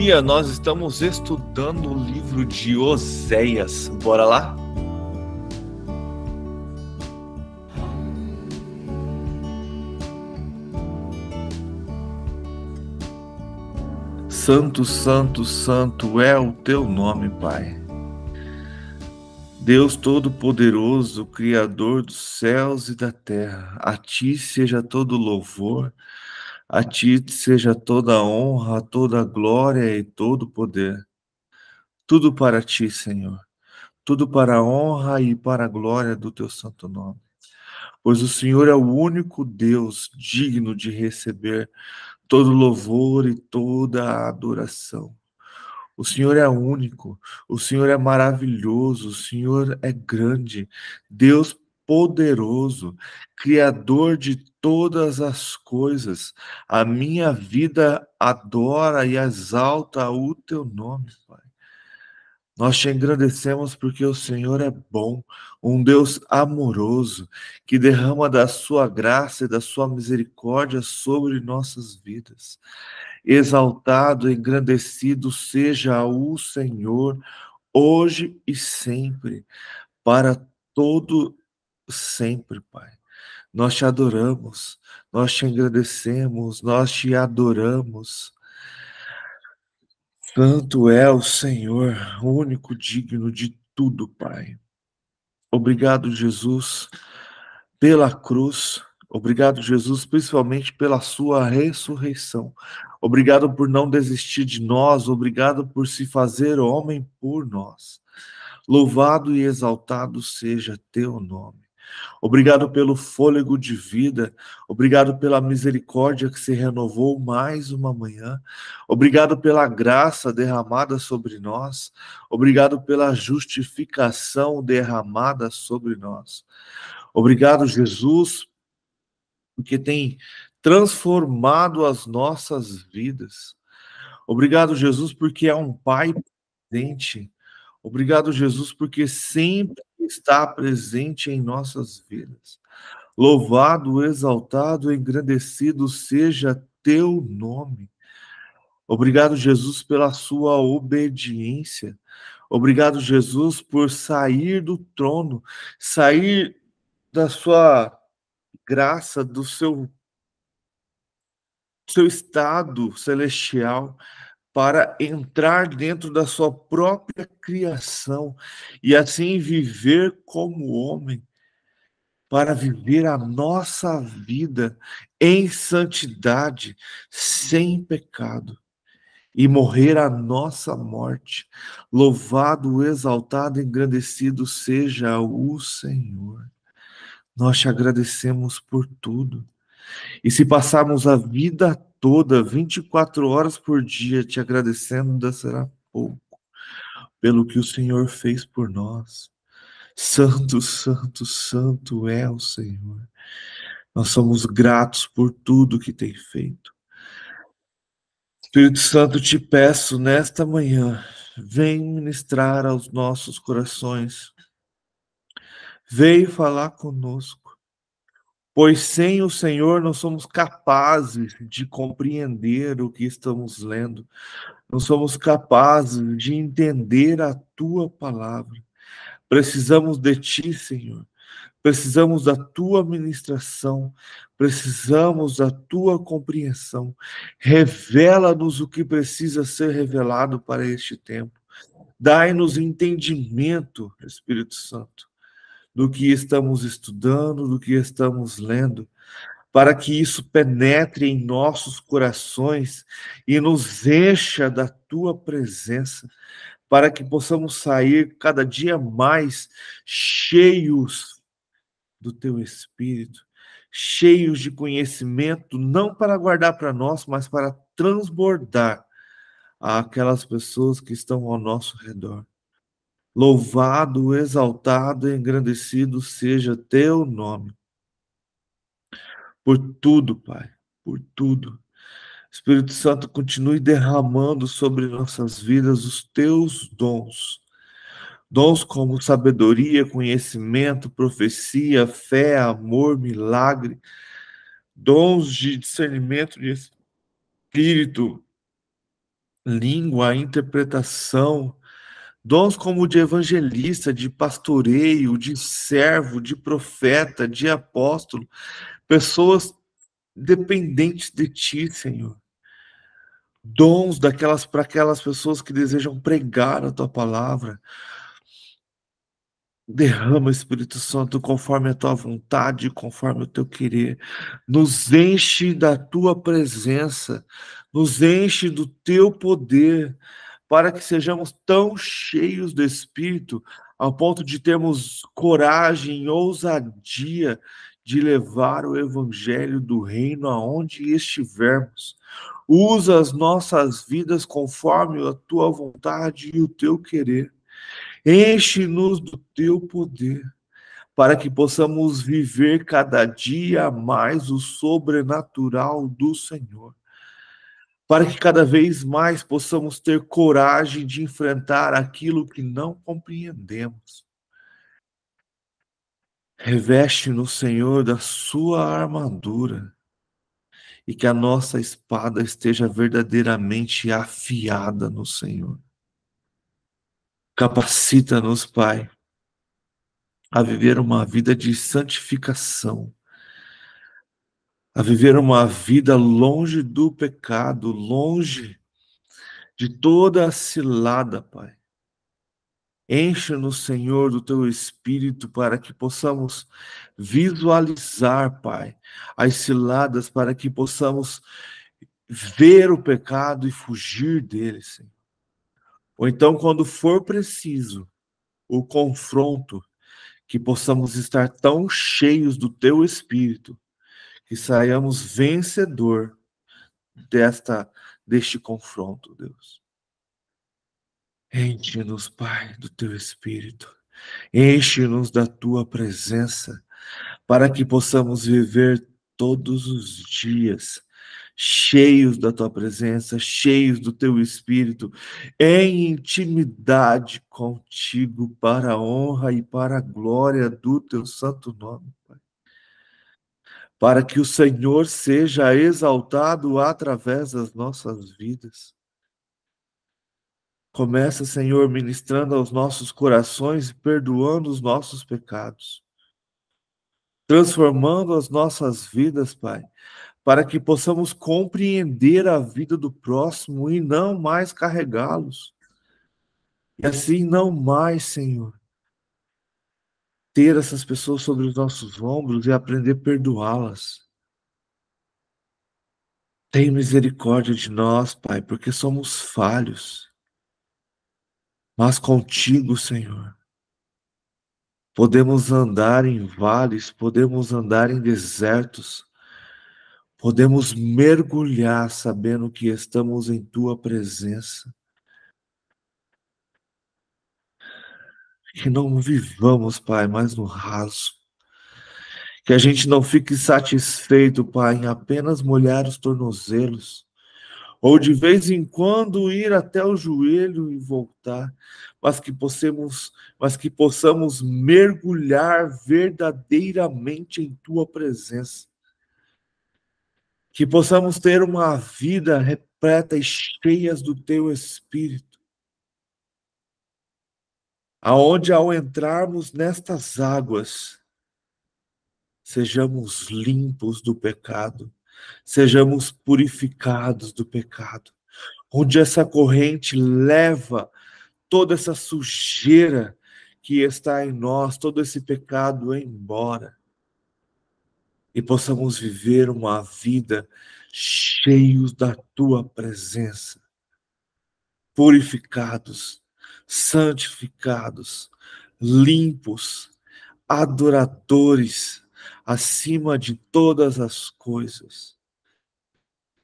dia nós estamos estudando o livro de Oséias. Bora lá? Santo, santo, santo é o teu nome, Pai. Deus Todo-Poderoso, Criador dos céus e da terra, a ti seja todo louvor, a ti seja toda honra, toda glória e todo poder. Tudo para ti, Senhor. Tudo para a honra e para a glória do teu santo nome. Pois o Senhor é o único Deus digno de receber todo louvor e toda a adoração. O Senhor é único, o Senhor é maravilhoso, o Senhor é grande, Deus poderoso, Criador de todas as coisas. A minha vida adora e exalta o teu nome, Pai. Nós te agradecemos porque o Senhor é bom, um Deus amoroso, que derrama da sua graça e da sua misericórdia sobre nossas vidas. Exaltado, engrandecido seja o Senhor, hoje e sempre, para todo sempre, Pai. Nós te adoramos, nós te agradecemos, nós te adoramos. Santo é o Senhor, único digno de tudo, Pai. Obrigado, Jesus, pela cruz. Obrigado, Jesus, principalmente pela sua ressurreição. Obrigado por não desistir de nós. Obrigado por se fazer homem por nós. Louvado e exaltado seja teu nome. Obrigado pelo fôlego de vida, obrigado pela misericórdia que se renovou mais uma manhã, obrigado pela graça derramada sobre nós, obrigado pela justificação derramada sobre nós. Obrigado, Jesus, porque tem transformado as nossas vidas. Obrigado, Jesus, porque é um Pai presente. Obrigado, Jesus, porque sempre está presente em nossas vidas. Louvado, exaltado, engrandecido seja teu nome. Obrigado, Jesus, pela sua obediência. Obrigado, Jesus, por sair do trono, sair da sua graça, do seu estado celestial, para entrar dentro da sua própria criação e assim viver como homem, para viver a nossa vida em santidade, sem pecado, e morrer a nossa morte. Louvado, exaltado, engrandecido seja o Senhor. Nós te agradecemos por tudo. E se passarmos a vida toda, 24 horas por dia, te agradecendo, ainda será pouco, pelo que o Senhor fez por nós. Santo, santo, santo é o Senhor. Nós somos gratos por tudo que tem feito. Espírito Santo, te peço nesta manhã, vem ministrar aos nossos corações. Veio falar conosco. Pois sem o Senhor não somos capazes de compreender o que estamos lendo. Não somos capazes de entender a tua palavra. Precisamos de ti, Senhor. Precisamos da tua ministração, precisamos da tua compreensão. Revela-nos o que precisa ser revelado para este tempo. Dai-nos entendimento, Espírito Santo, do que estamos estudando, do que estamos lendo, para que isso penetre em nossos corações e nos encha da tua presença, para que possamos sair cada dia mais cheios do teu Espírito, cheios de conhecimento, não para guardar para nós, mas para transbordar àquelas pessoas que estão ao nosso redor. Louvado, exaltado e engrandecido seja teu nome. Por tudo, Pai, por tudo. Espírito Santo, continue derramando sobre nossas vidas os teus dons. Dons como sabedoria, conhecimento, profecia, fé, amor, milagre, dons de discernimento de espírito, língua, interpretação, dons como de evangelista, de pastoreio, de servo, de profeta, de apóstolo, pessoas dependentes de ti, Senhor. Dons daquelas para aquelas pessoas que desejam pregar a tua palavra. Derrama, Espírito Santo, conforme a tua vontade, conforme o teu querer. Nos enche da tua presença, nos enche do teu poder, para que sejamos tão cheios do Espírito, ao ponto de termos coragem e ousadia de levar o evangelho do reino aonde estivermos. Usa as nossas vidas conforme a tua vontade e o teu querer. Enche-nos do teu poder, para que possamos viver cada dia mais o sobrenatural do Senhor. Para que cada vez mais possamos ter coragem de enfrentar aquilo que não compreendemos. Reveste-nos, Senhor, da sua armadura e que a nossa espada esteja verdadeiramente afiada no Senhor. Capacita-nos, Pai, a viver uma vida de santificação, a viver uma vida longe do pecado, longe de toda a cilada, Pai. Enche-nos, Senhor, do teu Espírito para que possamos visualizar, Pai, as ciladas, para que possamos ver o pecado e fugir dele, Senhor. Ou então, quando for preciso, o confronto, que possamos estar tão cheios do teu Espírito, que saiamos vencedor deste confronto, Deus. Enche-nos, Pai, do teu Espírito. Enche-nos da tua presença, para que possamos viver todos os dias cheios da tua presença, cheios do teu Espírito, em intimidade contigo, para a honra e para a glória do teu santo nome, Pai. Para que o Senhor seja exaltado através das nossas vidas. Começa, Senhor, ministrando aos nossos corações e perdoando os nossos pecados. Transformando as nossas vidas, Pai, para que possamos compreender a vida do próximo e não mais carregá-los. E assim não mais, Senhor, ter essas pessoas sobre os nossos ombros e aprender a perdoá-las. Tem misericórdia de nós, Pai, porque somos falhos. Mas contigo, Senhor, podemos andar em vales, podemos andar em desertos, podemos mergulhar sabendo que estamos em tua presença. Que não vivamos, Pai, mais no raso. Que a gente não fique satisfeito, Pai, em apenas molhar os tornozelos, ou de vez em quando ir até o joelho e voltar, mas que possamos mergulhar verdadeiramente em tua presença. Que possamos ter uma vida repleta e cheias do teu Espírito. Aonde ao entrarmos nestas águas, sejamos limpos do pecado, sejamos purificados do pecado, onde essa corrente leva toda essa sujeira que está em nós, todo esse pecado embora, e possamos viver uma vida cheios da tua presença, purificados, santificados, limpos, adoradores, acima de todas as coisas.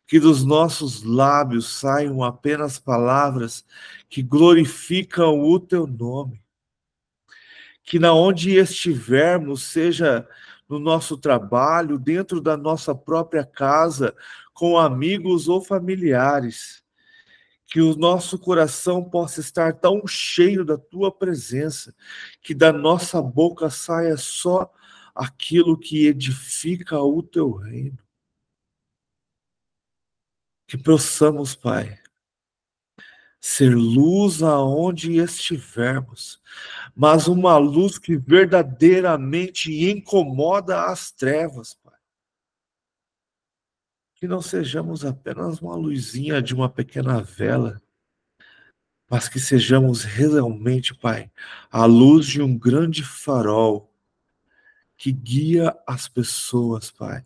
Que dos nossos lábios saiam apenas palavras que glorificam o teu nome. Que na onde estivermos, seja no nosso trabalho, dentro da nossa própria casa, com amigos ou familiares, que o nosso coração possa estar tão cheio da tua presença, que da nossa boca saia só aquilo que edifica o teu reino. Que possamos, Pai, ser luz aonde estivermos, mas uma luz que verdadeiramente incomoda as trevas, Pai. Que não sejamos apenas uma luzinha de uma pequena vela, mas que sejamos realmente, Pai, a luz de um grande farol que guia as pessoas, Pai,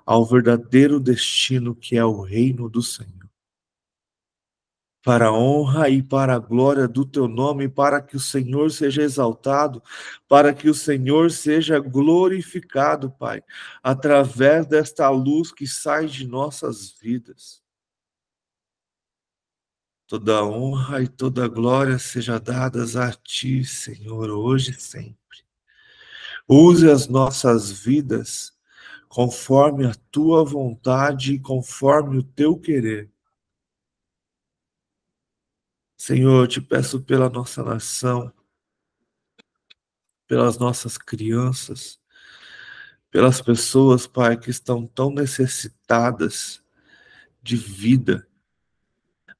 ao verdadeiro destino que é o reino do Senhor. Para a honra e para a glória do teu nome, para que o Senhor seja exaltado, para que o Senhor seja glorificado, Pai, através desta luz que sai de nossas vidas. Toda honra e toda glória seja dadas a ti, Senhor, hoje e sempre. Use as nossas vidas conforme a tua vontade e conforme o teu querer. Senhor, eu te peço pela nossa nação, pelas nossas crianças, pelas pessoas, Pai, que estão tão necessitadas de vida,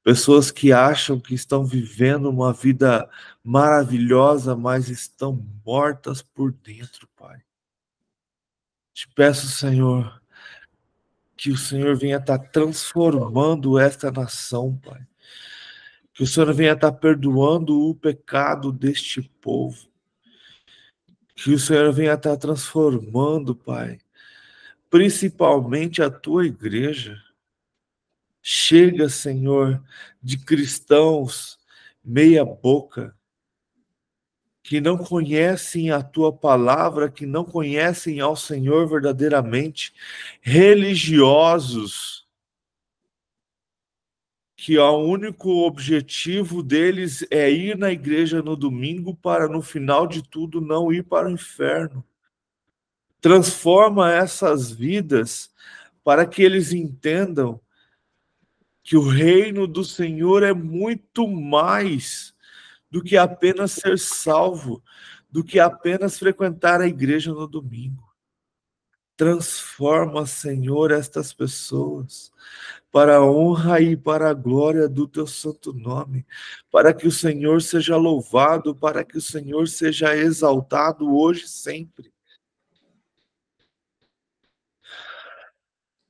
pessoas que acham que estão vivendo uma vida maravilhosa, mas estão mortas por dentro, Pai. Te peço, Senhor, que o Senhor venha estar transformando esta nação, Pai. Que o Senhor venha estar perdoando o pecado deste povo. Que o Senhor venha estar transformando, Pai, principalmente a tua igreja. Chega, Senhor, de cristãos meia boca, que não conhecem a tua palavra, que não conhecem ao Senhor verdadeiramente, religiosos, que o único objetivo deles é ir na igreja no domingo para, no final de tudo, não ir para o inferno. Transforma essas vidas para que eles entendam que o reino do Senhor é muito mais do que apenas ser salvo, do que apenas frequentar a igreja no domingo. Transforma, Senhor, estas pessoas para a honra e para a glória do teu santo nome, para que o Senhor seja louvado, para que o Senhor seja exaltado hoje e sempre.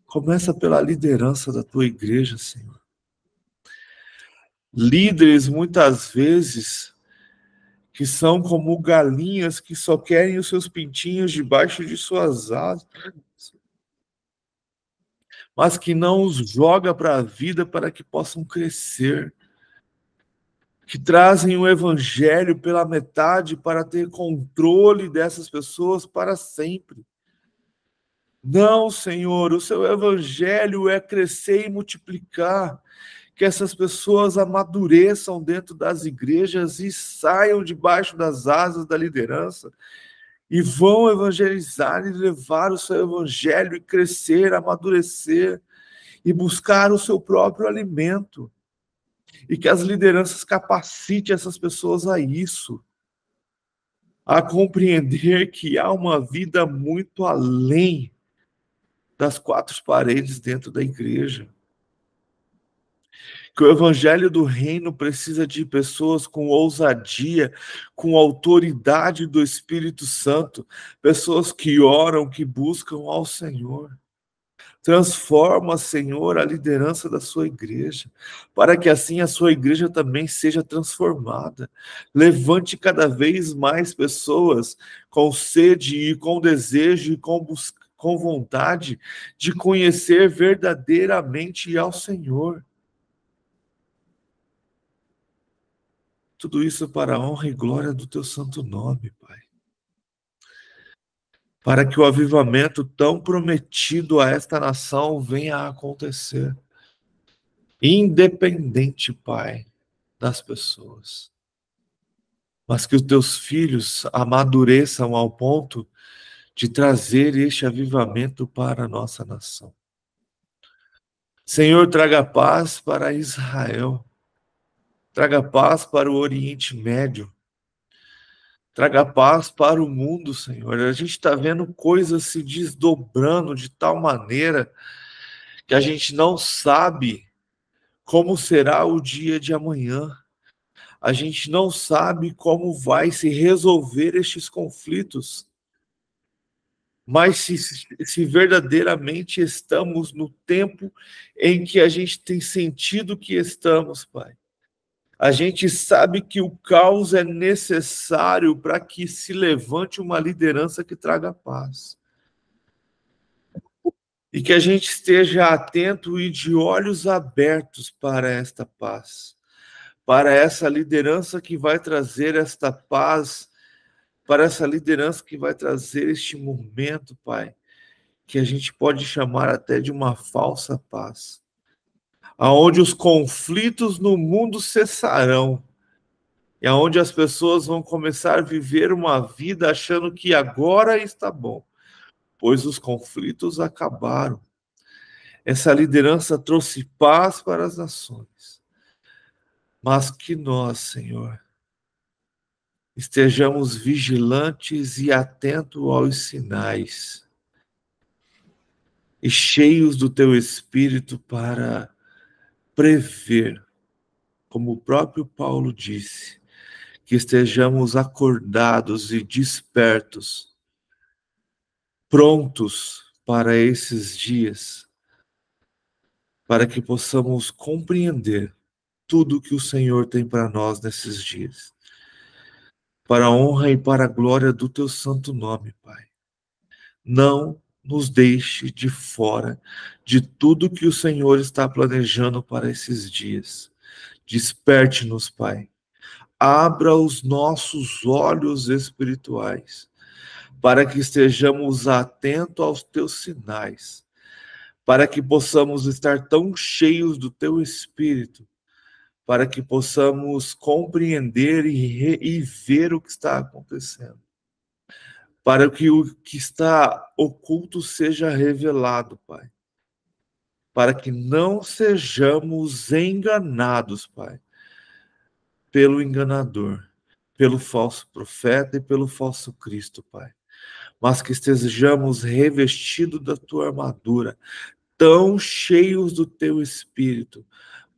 Começa pela liderança da tua igreja, Senhor. Líderes, muitas vezes, que são como galinhas que só querem os seus pintinhos debaixo de suas asas, mas que não os joga para a vida para que possam crescer, que trazem o evangelho pela metade para ter controle dessas pessoas para sempre. Não, Senhor, o seu evangelho é crescer e multiplicar, que essas pessoas amadureçam dentro das igrejas e saiam debaixo das asas da liderança e vão evangelizar e levar o seu evangelho e crescer, amadurecer e buscar o seu próprio alimento. E que as lideranças capacitem essas pessoas a isso, a compreender que há uma vida muito além das quatro paredes dentro da igreja. Que o evangelho do reino precisa de pessoas com ousadia, com autoridade do Espírito Santo, pessoas que oram, que buscam ao Senhor. Transforma, Senhor, a liderança da sua igreja, para que assim a sua igreja também seja transformada. Levante cada vez mais pessoas com sede e com desejo e com vontade de conhecer verdadeiramente ao Senhor. Tudo isso para a honra e glória do teu santo nome, Pai. Para que o avivamento tão prometido a esta nação venha a acontecer. Independente, Pai, das pessoas. Mas que os teus filhos amadureçam ao ponto de trazer este avivamento para a nossa nação. Senhor, traga paz para Israel. Traga paz para o Oriente Médio. Traga paz para o mundo, Senhor. A gente está vendo coisas se desdobrando de tal maneira que a gente não sabe como será o dia de amanhã. A gente não sabe como vai se resolver estes conflitos. Mas se verdadeiramente estamos no tempo em que a gente tem sentido que estamos, Pai, a gente sabe que o caos é necessário para que se levante uma liderança que traga paz. E que a gente esteja atento e de olhos abertos para esta paz, para essa liderança que vai trazer esta paz, para essa liderança que vai trazer este momento, Pai, que a gente pode chamar até de uma falsa paz, aonde os conflitos no mundo cessarão, e aonde as pessoas vão começar a viver uma vida achando que agora está bom, pois os conflitos acabaram. Essa liderança trouxe paz para as nações, mas que nós, Senhor, estejamos vigilantes e atentos aos sinais, e cheios do Teu Espírito para prever, como o próprio Paulo disse, que estejamos acordados e despertos, prontos para esses dias, para que possamos compreender tudo que o Senhor tem para nós nesses dias. Para a honra e para a glória do Teu santo nome, Pai. Não nos deixe de fora de tudo que o Senhor está planejando para esses dias. Desperte-nos, Pai. Abra os nossos olhos espirituais, para que estejamos atentos aos teus sinais, para que possamos estar tão cheios do teu Espírito, para que possamos compreender e ver o que está acontecendo, para que o que está oculto seja revelado, Pai, para que não sejamos enganados, Pai, pelo enganador, pelo falso profeta e pelo falso Cristo, Pai. Mas que estejamos revestidos da tua armadura, tão cheios do teu Espírito,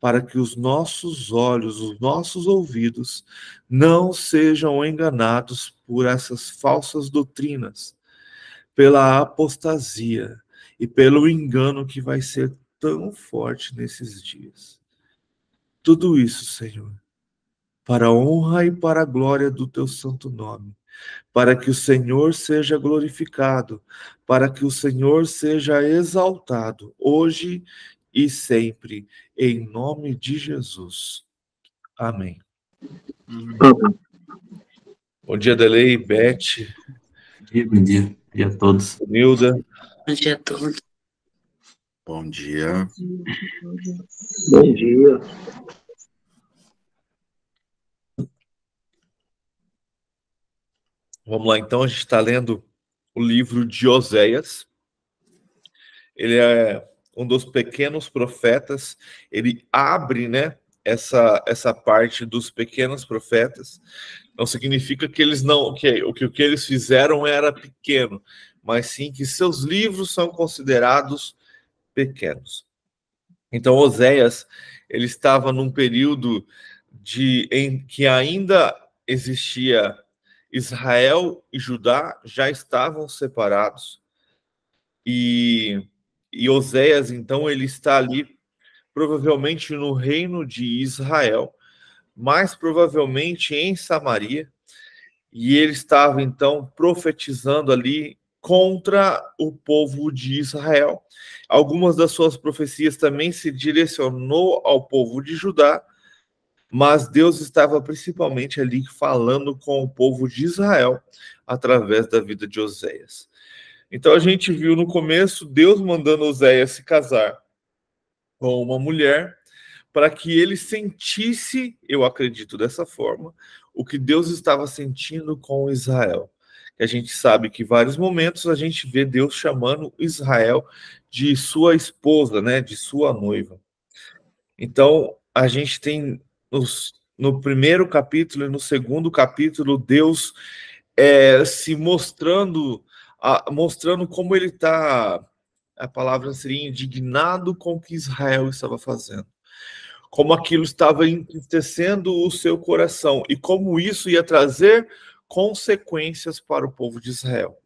para que os nossos olhos, os nossos ouvidos, não sejam enganados por essas falsas doutrinas, pela apostasia e pelo engano que vai ser tão forte nesses dias. Tudo isso, Senhor, para a honra e para a glória do teu santo nome, para que o Senhor seja glorificado, para que o Senhor seja exaltado, hoje e sempre, em nome de Jesus. Amém. Bom dia, Delei, Beth. Bom dia. Bom dia a todos. Nilda. Bom dia a todos. Bom dia. Bom dia. Vamos lá, então, a gente está lendo o livro de Oséias. Ele é um dos pequenos profetas. Ele abre, né, essa parte dos pequenos profetas. Não significa que eles não, que o que eles fizeram era pequeno, mas sim que seus livros são considerados pequenos. Então, Oséias, ele estava num período em que ainda existia Israel e Judá, já estavam separados, e Oséias, então, ele está ali, provavelmente no reino de Israel, mais provavelmente em Samaria, e ele estava, então, profetizando ali contra o povo de Israel. Algumas das suas profecias também se direcionou ao povo de Judá, mas Deus estava principalmente ali falando com o povo de Israel através da vida de Oséias. Então a gente viu no começo Deus mandando Oséias se casar com uma mulher para que ele sentisse, eu acredito dessa forma, o que Deus estava sentindo com Israel. A gente sabe que em vários momentos a gente vê Deus chamando Israel de sua esposa, né, de sua noiva. Então, a gente tem no primeiro capítulo e no segundo capítulo, Deus se mostrando como ele está, a palavra seria indignado com o que Israel estava fazendo. como aquilo estava entristecendo o seu coração e como isso ia trazer consequências para o povo de Israel.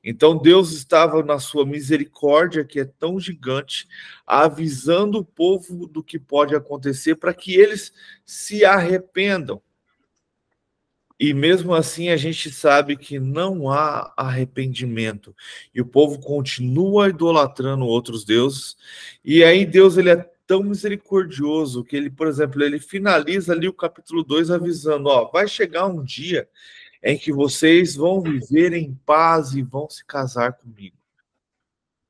Então Deus estava na sua misericórdia, que é tão gigante, avisando o povo do que pode acontecer para que eles se arrependam. E mesmo assim a gente sabe que não há arrependimento. E o povo continua idolatrando outros deuses. E aí Deus ele é tão misericordioso que ele, por exemplo, ele finaliza ali o capítulo 2 avisando, ó, vai chegar um dia em que vocês vão viver em paz e vão se casar comigo.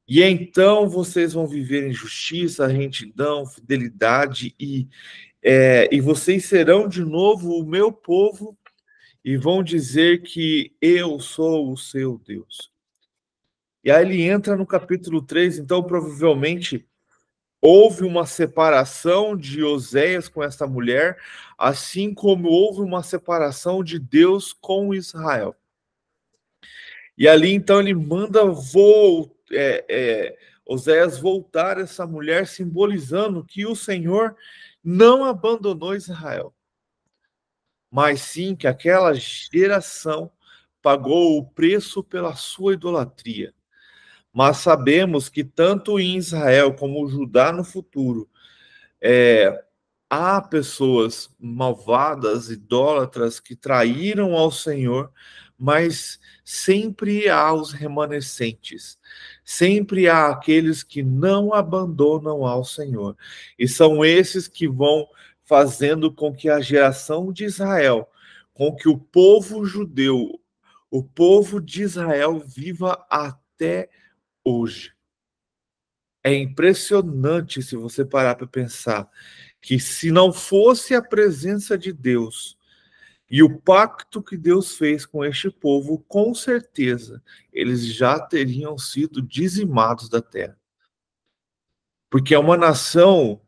E então vocês vão viver em justiça, retidão, fidelidade e vocês serão de novo o meu povo e vão dizer que eu sou o seu Deus. E aí ele entra no capítulo 3, então provavelmente houve uma separação de Oséias com essa mulher, assim como houve uma separação de Deus com Israel. E ali então ele manda Oséias voltar essa mulher, simbolizando que o Senhor não abandonou Israel, mas sim que aquela geração pagou o preço pela sua idolatria. Mas sabemos que tanto em Israel como Judá no futuro, há pessoas malvadas, idólatras, que traíram ao Senhor, mas sempre há os remanescentes. Sempre há aqueles que não abandonam ao Senhor. E são esses que vão fazendo com que a geração de Israel, com que o povo judeu, o povo de Israel viva até hoje. É impressionante se você parar para pensar que se não fosse a presença de Deus e o pacto que Deus fez com este povo, com certeza eles já teriam sido dizimados da terra. Porque é uma nação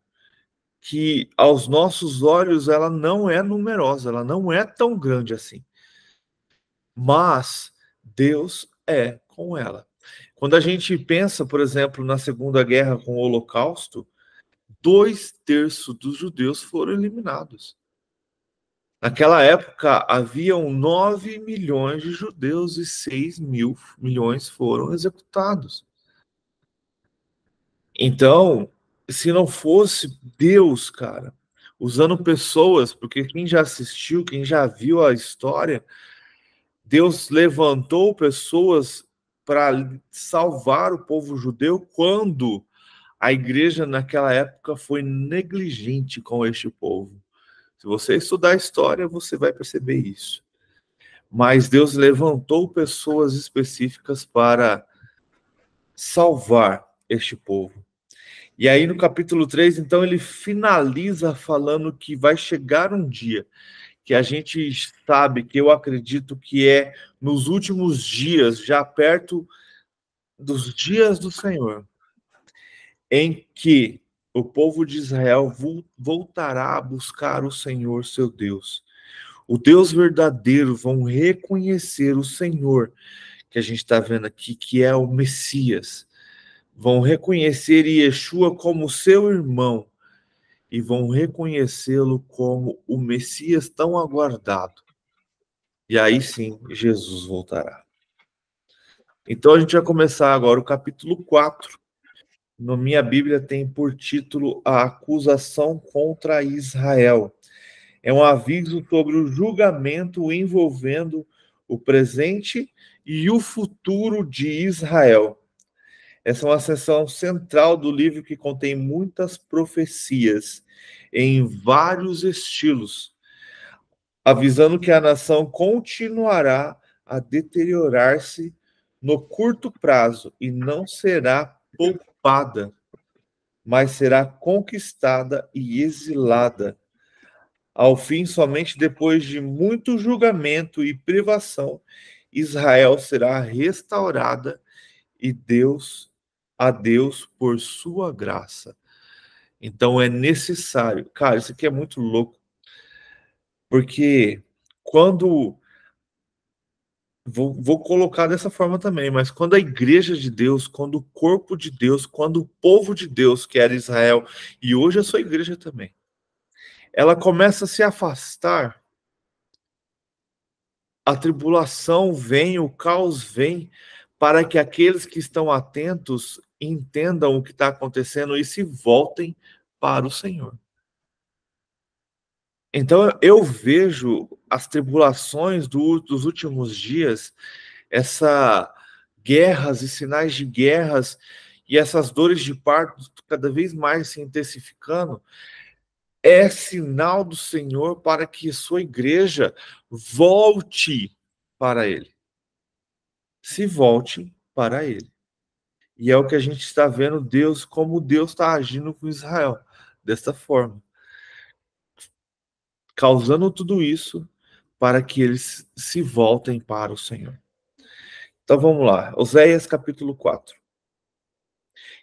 que, aos nossos olhos, ela não é numerosa, ela não é tão grande assim. Mas Deus é com ela. Quando a gente pensa, por exemplo, na Segunda Guerra com o Holocausto, 2/3 dos judeus foram eliminados. Naquela época, haviam 9 milhões de judeus e 6 milhões foram executados. Então, se não fosse Deus, cara, usando pessoas, porque quem já assistiu, quem já viu a história, Deus levantou pessoas para salvar o povo judeu quando a igreja naquela época foi negligente com este povo. Se você estudar a história, você vai perceber isso. Mas Deus levantou pessoas específicas para salvar este povo. E aí no capítulo 3, então, ele finaliza falando que vai chegar um dia que a gente sabe, que eu acredito que é nos últimos dias, já perto dos dias do Senhor, em que o povo de Israel voltará a buscar o Senhor, seu Deus. O Deus verdadeiro, vão reconhecer o Senhor, que a gente está vendo aqui, que é o Messias. Vão reconhecer Yeshua como seu irmão e vão reconhecê-lo como o Messias tão aguardado. E aí sim, Jesus voltará. Então a gente vai começar agora o capítulo 4. Na minha Bíblia tem por título A Acusação contra Israel. É um aviso sobre o julgamento envolvendo o presente e o futuro de Israel. Essa é uma seção central do livro que contém muitas profecias em vários estilos, avisando que a nação continuará a deteriorar-se no curto prazo e não será poupada, mas será conquistada e exilada. Ao fim, somente depois de muito julgamento e privação, Israel será restaurada e a Deus por sua graça. Então é necessário. Cara, isso aqui é muito louco. Porque quando... Vou colocar dessa forma também, mas quando a igreja de Deus, quando o corpo de Deus, quando o povo de Deus, que era Israel, e hoje a sua igreja também, ela começa a se afastar, a tribulação vem, o caos vem, para que aqueles que estão atentos entendam o que está acontecendo e se voltem para o Senhor. Então eu vejo as tribulações dos últimos dias, essa guerras e sinais de guerras e essas dores de parto cada vez mais se intensificando, é sinal do Senhor para que sua igreja volte para Ele. Se volte para Ele. E é o que a gente está vendo Deus, como Deus está agindo com Israel, desta forma. Causando tudo isso para que eles se voltem para o Senhor. Então vamos lá, Oséias capítulo 4.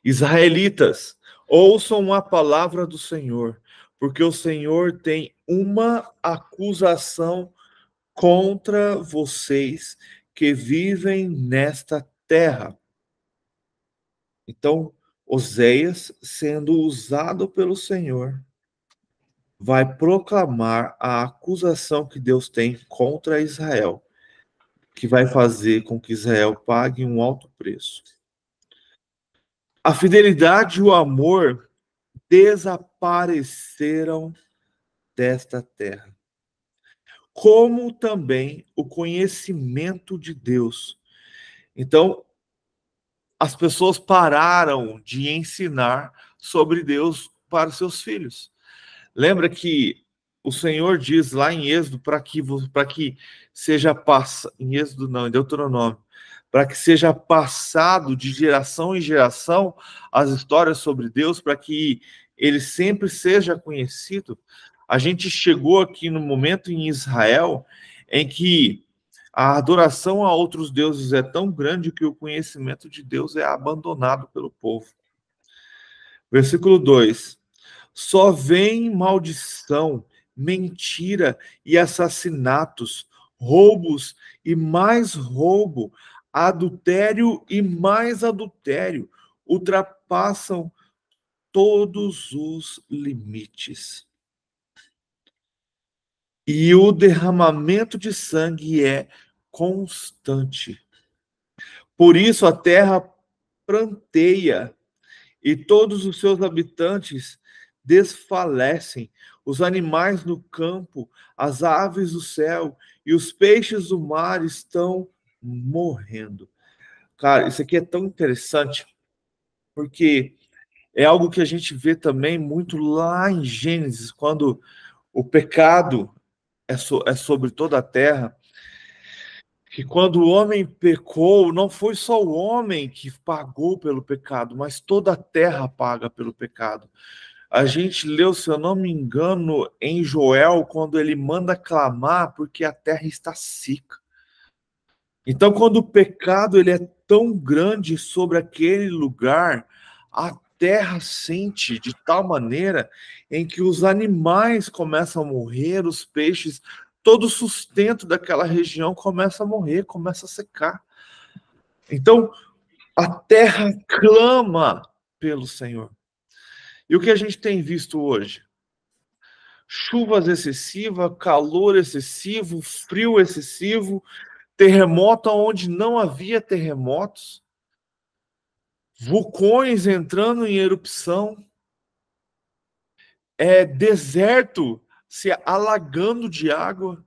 Israelitas, ouçam a palavra do Senhor, porque o Senhor tem uma acusação contra vocês que vivem nesta terra. Então, Oséias, sendo usado pelo Senhor, vai proclamar a acusação que Deus tem contra Israel, que vai fazer com que Israel pague um alto preço. A fidelidade e o amor desapareceram desta terra, como também o conhecimento de Deus. Então, as pessoas pararam de ensinar sobre Deus para os seus filhos. Lembra que o Senhor diz lá em Êxodo para que seja passado, em Êxodo não, em Deuteronômio, para que seja passado de geração em geração as histórias sobre Deus, para que ele sempre seja conhecido. A gente chegou aqui no momento em Israel em que a adoração a outros deuses é tão grande que o conhecimento de Deus é abandonado pelo povo. Versículo 2. Só vem maldição, mentira e assassinatos, roubos e mais roubo, adultério e mais adultério, ultrapassam todos os limites. E o derramamento de sangue é constante. Por isso a terra pranteia e todos os seus habitantes desfalecem, os animais no campo, as aves do céu e os peixes do mar estão morrendo. Cara, isso aqui é tão interessante, porque é algo que a gente vê também muito lá em Gênesis, quando o pecado é sobre toda a terra, que quando o homem pecou, não foi só o homem que pagou pelo pecado, mas toda a terra paga pelo pecado. A gente leu, se eu não me engano, em Joel, quando ele manda clamar porque a terra está seca. Então, quando o pecado ele é tão grande sobre aquele lugar, a terra sente de tal maneira em que os animais começam a morrer, os peixes, todo o sustento daquela região começa a morrer, começa a secar. Então, a terra clama pelo Senhor. E o que a gente tem visto hoje? Chuvas excessivas, calor excessivo, frio excessivo, terremoto onde não havia terremotos, vulcões entrando em erupção, deserto se alagando de água.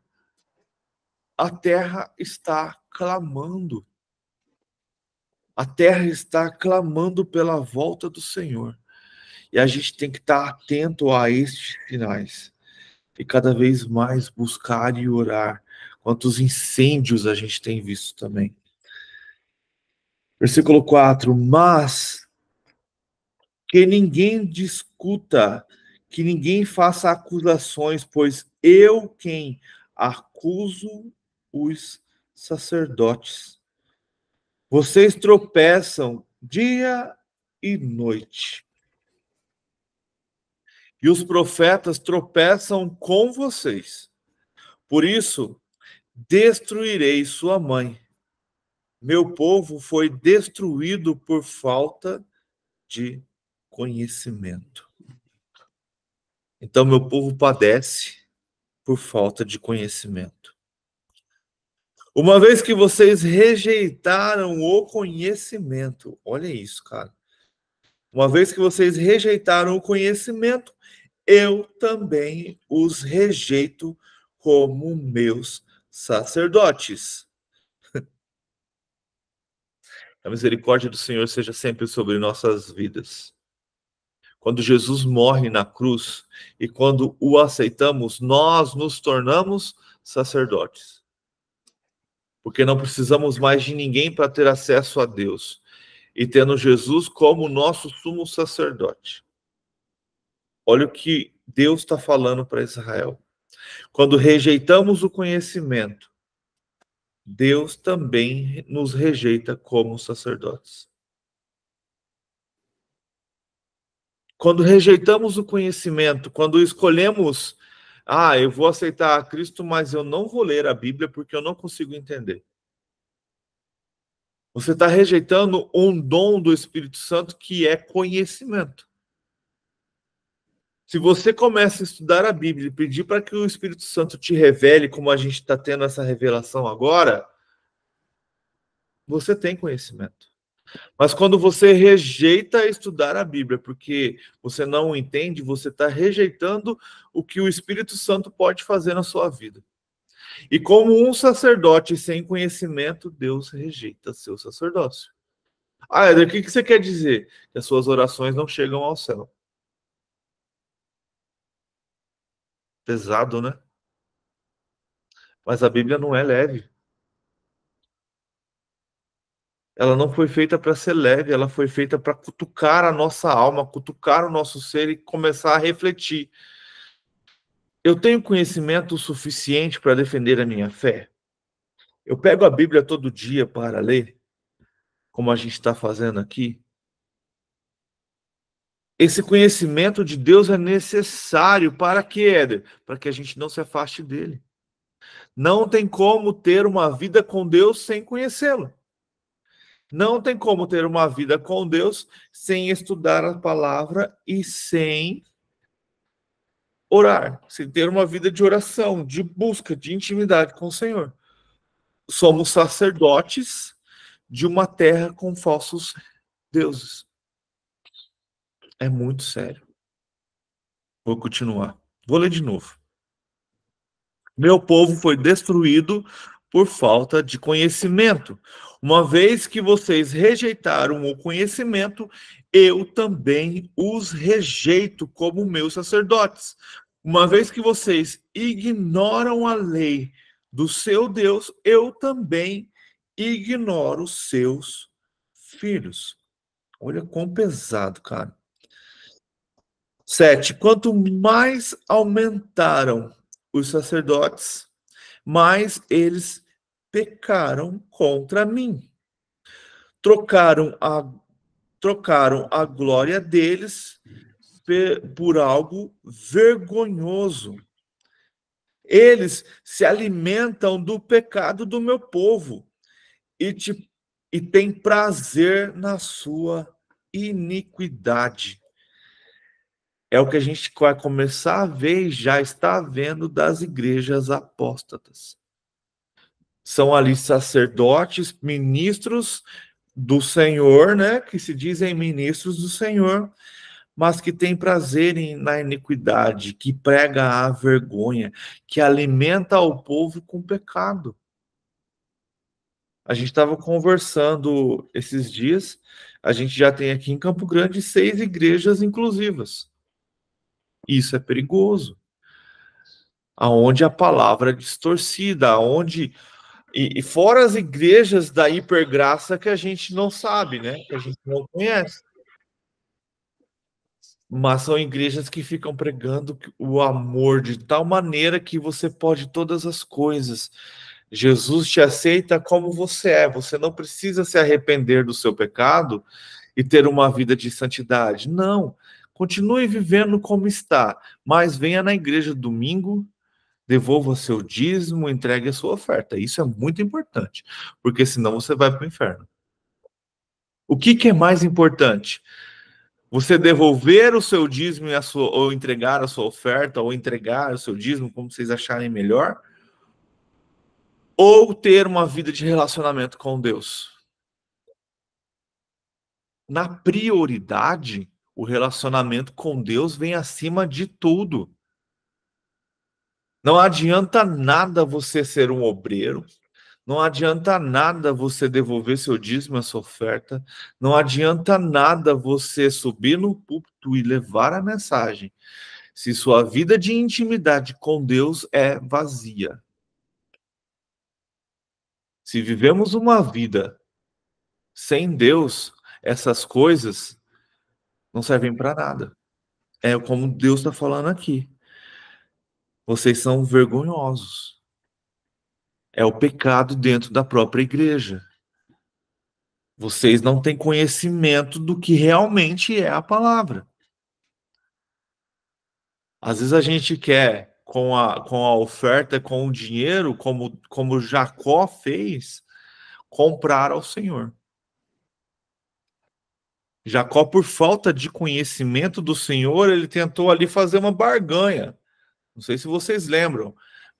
A terra está clamando. A terra está clamando pela volta do Senhor. E a gente tem que estar atento a estes sinais. E cada vez mais buscar e orar. Quantos incêndios a gente tem visto também. Versículo 4. Mas que ninguém discuta, que ninguém faça acusações, pois eu quem acuso os sacerdotes. Vocês tropeçam dia e noite. E os profetas tropeçam com vocês. Por isso, destruirei sua mãe. Meu povo foi destruído por falta de conhecimento. Então, meu povo padece por falta de conhecimento. Uma vez que vocês rejeitaram o conhecimento, olha isso, cara. Uma vez que vocês rejeitaram o conhecimento, eu também os rejeito como meus sacerdotes. A misericórdia do Senhor seja sempre sobre nossas vidas. Quando Jesus morre na cruz e quando o aceitamos, nós nos tornamos sacerdotes. Porque não precisamos mais de ninguém para ter acesso a Deus. E tendo Jesus como nosso sumo sacerdote. Olha o que Deus está falando para Israel. Quando rejeitamos o conhecimento, Deus também nos rejeita como sacerdotes. Quando rejeitamos o conhecimento, quando escolhemos, eu vou aceitar a Cristo, mas eu não vou ler a Bíblia porque eu não consigo entender. Você está rejeitando um dom do Espírito Santo que é conhecimento. Se você começa a estudar a Bíblia e pedir para que o Espírito Santo te revele, como a gente está tendo essa revelação agora, você tem conhecimento. Mas quando você rejeita estudar a Bíblia, porque você não entende, você está rejeitando o que o Espírito Santo pode fazer na sua vida. E como um sacerdote sem conhecimento, Deus rejeita seu sacerdócio. Éder, o que você quer dizer? Que as suas orações não chegam ao céu. Pesado, né? Mas a Bíblia não é leve. Ela não foi feita para ser leve, ela foi feita para cutucar a nossa alma, cutucar o nosso ser e começar a refletir. Eu tenho conhecimento suficiente para defender a minha fé? Eu pego a Bíblia todo dia para ler, como a gente está fazendo aqui? Esse conhecimento de Deus é necessário para quê, Éder? Para que a gente não se afaste dele. Não tem como ter uma vida com Deus sem conhecê-lo. Não tem como ter uma vida com Deus sem estudar a palavra e sem orar, sem ter uma vida de oração, de busca, de intimidade com o Senhor. Somos sacerdotes de uma terra com falsos deuses. É muito sério. Vou continuar. Vou ler de novo. Meu povo foi destruído por falta de conhecimento. Uma vez que vocês rejeitaram o conhecimento, eu também os rejeito como meus sacerdotes. Uma vez que vocês ignoram a lei do seu Deus, eu também ignoro seus filhos. Olha quão pesado, cara. 7. Quanto mais aumentaram os sacerdotes, mais eles pecaram contra mim. Trocaram a glória deles por algo vergonhoso. Eles se alimentam do pecado do meu povo e têm prazer na sua iniquidade. É o que a gente vai começar a ver e já está vendo das igrejas apóstatas. São ali sacerdotes, ministros do Senhor, né? Que se dizem ministros do Senhor, mas que têm prazer na iniquidade, que prega a vergonha, que alimenta o povo com pecado. A gente estava conversando esses dias, a gente já tem aqui em Campo Grande 6 igrejas inclusivas. Isso é perigoso. Aonde a palavra é distorcida, aonde e fora as igrejas da hipergraça que a gente não sabe, né? Que a gente não conhece. Mas são igrejas que ficam pregando o amor de tal maneira que você pode todas as coisas. Jesus te aceita como você é. Você não precisa se arrepender do seu pecado e ter uma vida de santidade. Não. Continue vivendo como está. Mas venha na igreja domingo, devolva seu dízimo, entregue a sua oferta. Isso é muito importante, porque senão você vai para o inferno. O que é mais importante? Você devolver o seu dízimo e ou entregar a sua oferta, ou entregar o seu dízimo, como vocês acharem melhor, ou ter uma vida de relacionamento com Deus. Na prioridade, o relacionamento com Deus vem acima de tudo. Não adianta nada você ser um obreiro, não adianta nada você devolver seu dízimo, a sua oferta, não adianta nada você subir no púlpito e levar a mensagem, se sua vida de intimidade com Deus é vazia. Se vivemos uma vida sem Deus, essas coisas não servem para nada. É como Deus está falando aqui. Vocês são vergonhosos. É o pecado dentro da própria igreja. Vocês não têm conhecimento do que realmente é a palavra. Às vezes a gente quer, com a oferta, com o dinheiro, como Jacó fez, comprar ao Senhor. Jacó, por falta de conhecimento do Senhor, ele tentou ali fazer uma barganha. Não sei se vocês lembram,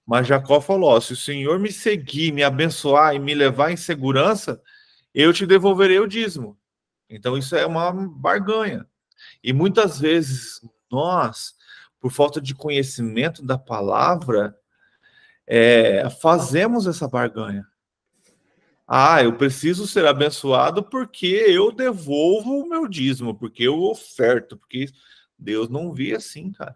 mas Jacó falou: ó, se o Senhor me seguir, me abençoar e me levar em segurança, eu te devolverei o dízimo. Então isso é uma barganha. E muitas vezes nós, por falta de conhecimento da palavra, fazemos essa barganha. Ah, eu preciso ser abençoado porque eu devolvo o meu dízimo, porque eu oferto, porque Deus não vê assim, cara.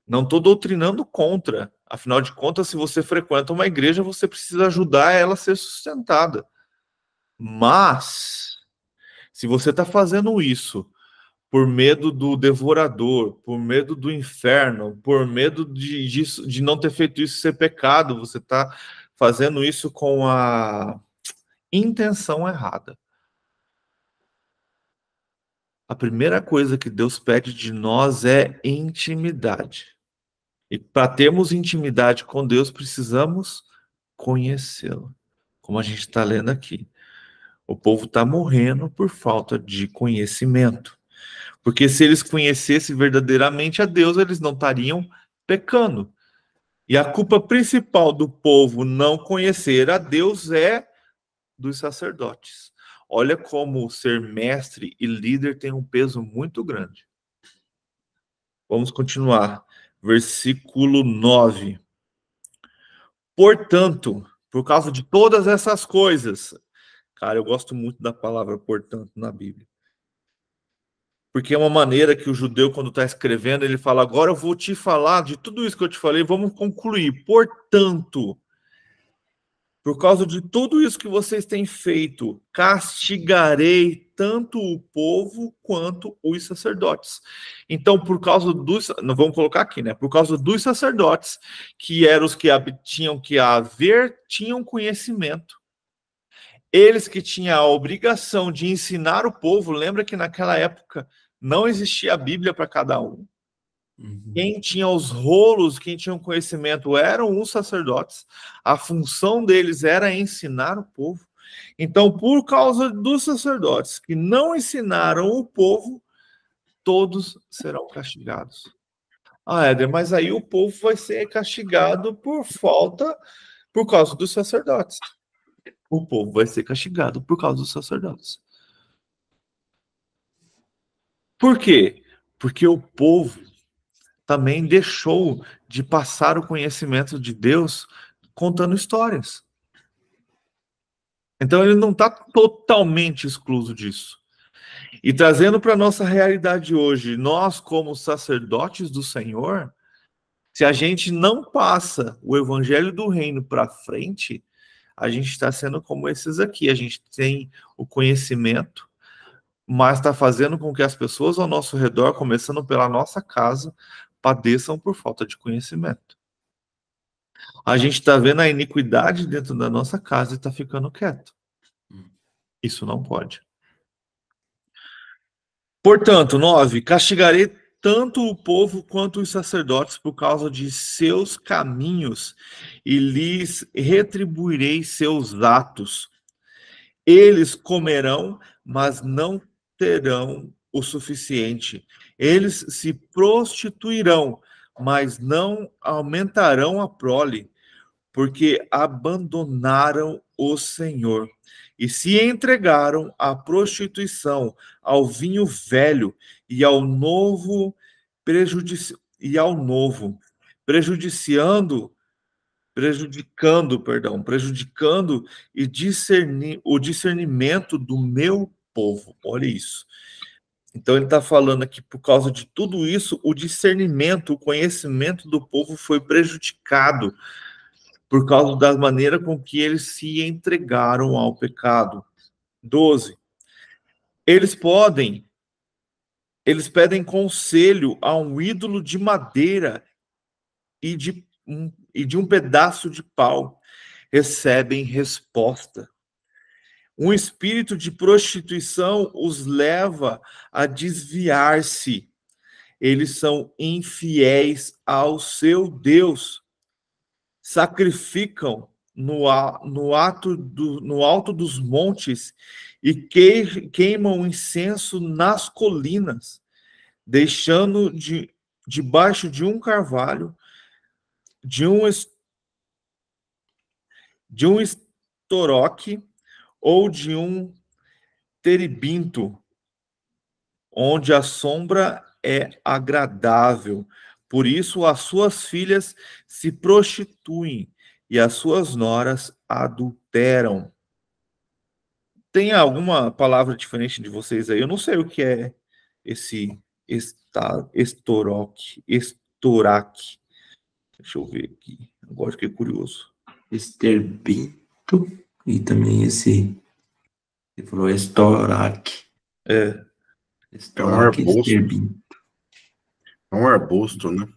Não estou doutrinando contra. Afinal de contas, se você frequenta uma igreja, você precisa ajudar ela a ser sustentada. Mas, se você está fazendo isso por medo do devorador, por medo do inferno, por medo de não ter feito isso ser pecado, você está fazendo isso com a intenção errada. A primeira coisa que Deus pede de nós é intimidade. E para termos intimidade com Deus, precisamos conhecê-lo. Como a gente está lendo aqui. O povo está morrendo por falta de conhecimento. Porque se eles conhecessem verdadeiramente a Deus, eles não estariam pecando. E a culpa principal do povo não conhecer a Deus é dos sacerdotes. Olha como ser mestre e líder tem um peso muito grande. Vamos continuar. Versículo 9. Portanto, por causa de todas essas coisas, cara, eu gosto muito da palavra portanto na Bíblia. Porque é uma maneira que o judeu, quando está escrevendo, ele fala: agora eu vou te falar de tudo isso que eu te falei, vamos concluir. Portanto, por causa de tudo isso que vocês têm feito, castigarei tanto o povo quanto os sacerdotes. Então, por causa dos... Não vamos colocar aqui, né? Por causa dos sacerdotes, que eram os que tinham que haver, tinham conhecimento. Eles que tinham a obrigação de ensinar o povo. Lembra que naquela época não existia a Bíblia para cada um. Quem tinha os rolos, quem tinha o conhecimento eram os sacerdotes. A função deles era ensinar o povo. Então, por causa dos sacerdotes que não ensinaram o povo, todos serão castigados. Ah, Éder, mas aí o povo vai ser castigado por causa dos sacerdotes. O povo vai ser castigado por causa dos sacerdotes. Por quê? Porque o povo também deixou de passar o conhecimento de Deus contando histórias. Então ele não está totalmente excluso disso. E trazendo para a nossa realidade hoje, nós como sacerdotes do Senhor, se a gente não passa o evangelho do reino para frente, a gente está sendo como esses aqui. A gente tem o conhecimento, mas está fazendo com que as pessoas ao nosso redor, começando pela nossa casa, padeçam por falta de conhecimento. A gente está vendo a iniquidade dentro da nossa casa e está ficando quieto. Isso não pode. Portanto, 9, castigarei tanto o povo quanto os sacerdotes por causa de seus caminhos e lhes retribuirei seus atos. Eles comerão, mas não terão o suficiente. Eles se prostituirão, mas não aumentarão a prole, porque abandonaram o Senhor e se entregaram à prostituição, ao vinho velho e ao novo prejudicando o discernimento do meu povo. Olha isso. Então ele está falando aqui, por causa de tudo isso, o discernimento, o conhecimento do povo foi prejudicado por causa da maneira com que eles se entregaram ao pecado. 12. Eles pedem conselho a um ídolo de madeira e de um pedaço de pau. Recebem resposta. Um espírito de prostituição os leva a desviar-se. Eles são infiéis ao seu Deus. Sacrificam no alto dos montes e queimam incenso nas colinas, deixando debaixo de um carvalho, de um estoroque ou de um terebinto, onde a sombra é agradável. Por isso as suas filhas se prostituem e as suas noras adulteram. Tem alguma palavra diferente de vocês aí? Eu não sei o que é esse estoraque. Deixa eu ver aqui. Agora fiquei curioso. Esterbinto e também esse... Ele falou estoraque. Estoraque, arbusto. esterbinto. É um arbusto, né?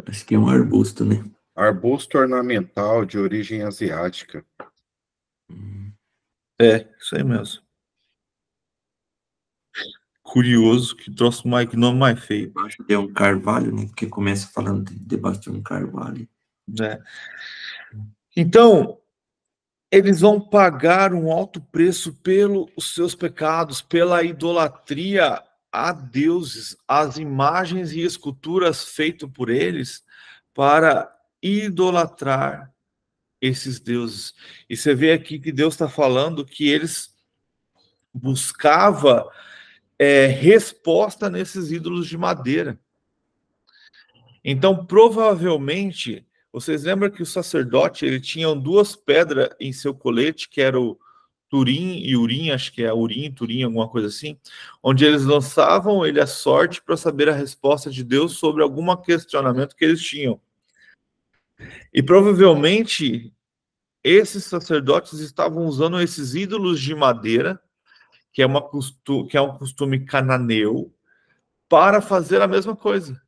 Acho que é um arbusto, né? Arbusto ornamental de origem asiática. Isso aí mesmo. Curioso, que troço mais, que nome mais feio. Debaixo de um carvalho, né? Porque começa falando debaixo de um carvalho. Então, eles vão pagar um alto preço pelos seus pecados, pela idolatria a deuses, as imagens e esculturas feitas por eles para idolatrar esses deuses. E você vê aqui que Deus está falando que eles buscavam resposta nesses ídolos de madeira. Então, provavelmente, vocês lembram que o sacerdote, ele tinha duas pedras em seu colete, que era o Turim e Urim, acho que é Urim, Turim, alguma coisa assim, onde eles lançavam ele a sorte para saber a resposta de Deus sobre algum questionamento que eles tinham. E provavelmente esses sacerdotes estavam usando esses ídolos de madeira, que é um costume cananeu, para fazer a mesma coisa.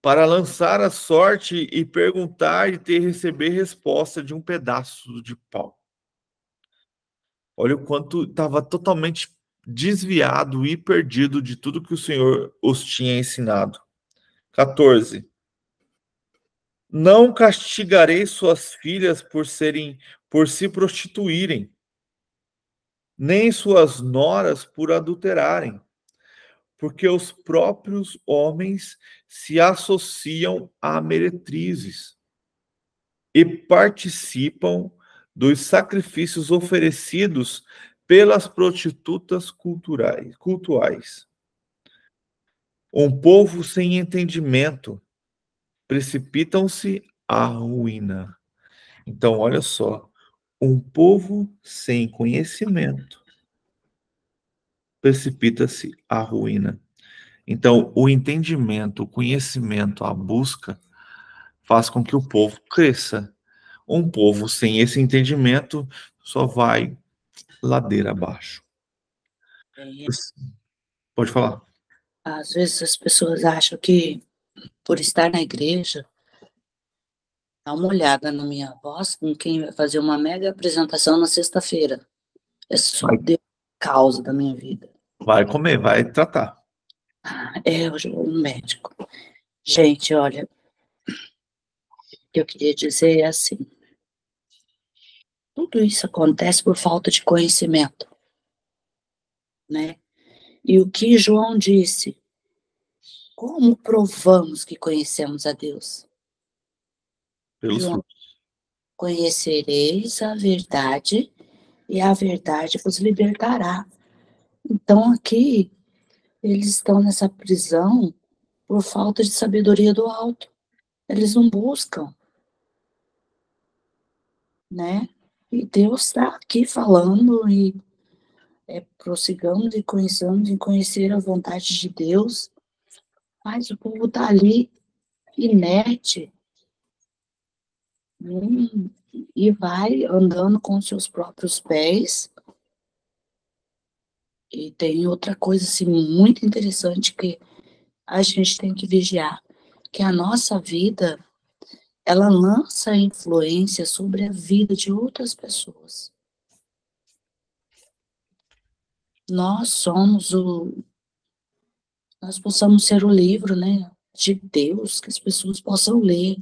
Para lançar a sorte e perguntar e receber resposta de um pedaço de pau. Olha o quanto estava totalmente desviado e perdido de tudo que o Senhor os tinha ensinado. 14. Não castigarei suas filhas por se prostituírem, nem suas noras por adulterarem, porque os próprios homens se associam a meretrizes e participam dos sacrifícios oferecidos pelas prostitutas cultuais. Um povo sem entendimento precipitam-se à ruína. Então, olha só, um povo sem conhecimento precipita-se à ruína. Então, o entendimento, o conhecimento, a busca faz com que o povo cresça. Um povo sem esse entendimento só vai ladeira abaixo. Pode falar. Às vezes as pessoas acham que, por estar na igreja, dá uma olhada na minha voz, com quem vai fazer uma mega apresentação na sexta-feira. É só Deus causa da minha vida. Vai comer, vai tratar. Hoje eu vou no médico. Gente, olha, o que eu queria dizer é assim, tudo isso acontece por falta de conhecimento. né? E o que João disse? Como provamos que conhecemos a Deus? Pelos João, frutos. conhecereis a verdade e a verdade vos libertará. Então aqui, eles estão nessa prisão por falta de sabedoria do alto. Eles não buscam, né? E Deus está aqui falando e prossigamos e conheçamos e conhecer a vontade de Deus, mas o povo está ali inerte, e vai andando com seus próprios pés. E tem outra coisa assim, muito interessante que a gente tem que vigiar, que a nossa vida, ela lança influência sobre a vida de outras pessoas. Nós possamos ser o livro, né, de Deus, que as pessoas possam ler.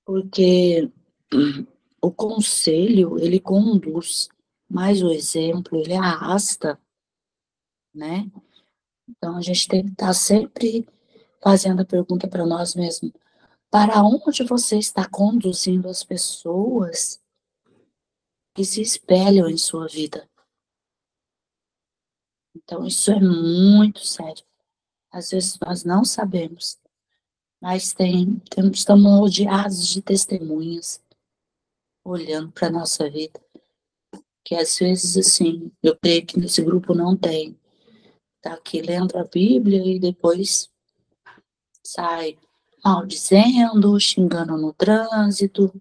Porque o conselho, ele conduz, mas o exemplo, ele arrasta, né? Então, a gente tem que estar sempre fazendo a pergunta para nós mesmos: para onde você está conduzindo as pessoas que se espelham em sua vida? Então, isso é muito sério. Às vezes nós não sabemos, mas estamos rodeados de testemunhas olhando para a nossa vida, que às vezes, assim, eu creio que nesse grupo não tem. Tá aqui lendo a Bíblia e depois sai maldizendo, xingando no trânsito,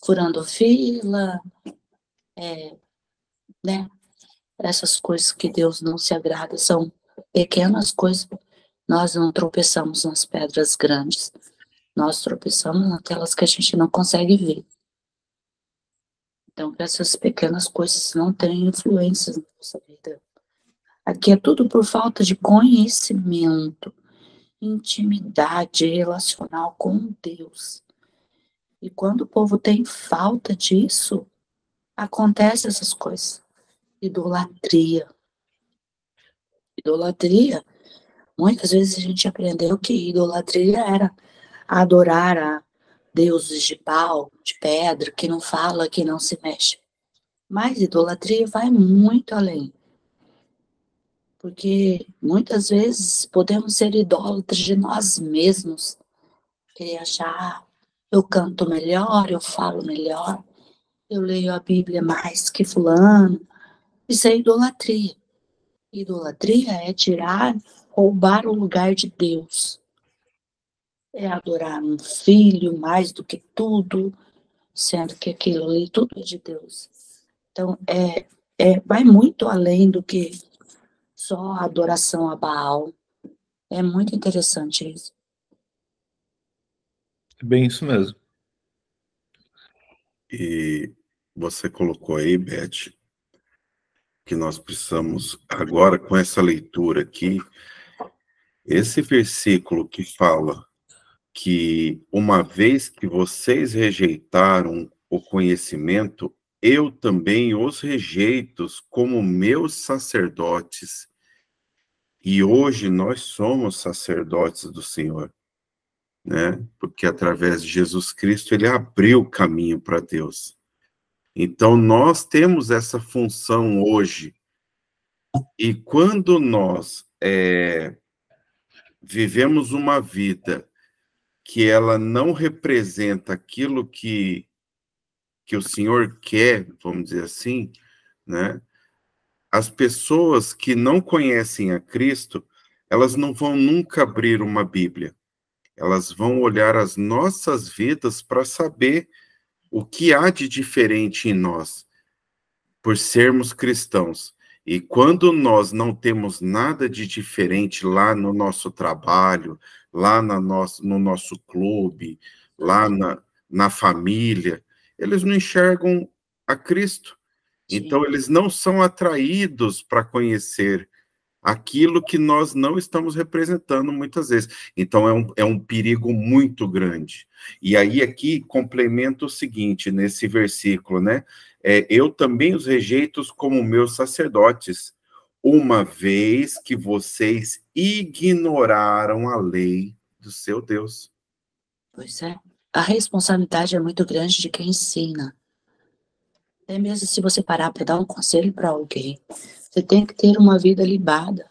furando fila, né? Essas coisas que Deus não se agrada são pequenas coisas. Nós não tropeçamos nas pedras grandes, nós tropeçamos naquelas que a gente não consegue ver. Então, que essas pequenas coisas não tenham influência na nossa vida. Aqui é tudo por falta de conhecimento, intimidade relacional com Deus. E quando o povo tem falta disso, acontecem essas coisas. Idolatria. Idolatria, muitas vezes a gente aprendeu que idolatria era adorar a deuses de pau, de pedra, que não fala, que não se mexe. Mas idolatria vai muito além. Porque muitas vezes podemos ser idólatras de nós mesmos. Querer achar, eu canto melhor, eu falo melhor, eu leio a Bíblia mais que fulano. Isso é idolatria. Idolatria é roubar o lugar de Deus. É adorar um filho mais do que tudo, sendo que aquilo ali tudo é de Deus. Então, vai muito além do que só a adoração a Baal. É muito interessante isso. É bem isso mesmo. E você colocou aí, Beth, que nós precisamos, agora com essa leitura aqui, esse versículo que fala que uma vez que vocês rejeitaram o conhecimento, eu também os rejeito como meus sacerdotes. E hoje nós somos sacerdotes do Senhor, né? Porque através de Jesus Cristo ele abriu o caminho para Deus. Então nós temos essa função hoje. E quando nós vivemos uma vida que ela não representa aquilo que o Senhor quer, vamos dizer assim, né? As pessoas que não conhecem a Cristo, elas não vão nunca abrir uma Bíblia. Elas vão olhar as nossas vidas para saber o que há de diferente em nós, por sermos cristãos. E quando nós não temos nada de diferente lá no nosso trabalho, lá no nosso clube, lá na família, eles não enxergam a Cristo. Então, eles não são atraídos para conhecer aquilo que nós não estamos representando muitas vezes. Então, é um perigo muito grande. E aí, aqui, complementa o seguinte, nesse versículo, né? Eu também os rejeito como meus sacerdotes. uma vez que vocês ignoraram a lei do seu Deus. Pois é. A responsabilidade é muito grande de quem ensina. Até mesmo se você parar para dar um conselho para alguém, você tem que ter uma vida libada.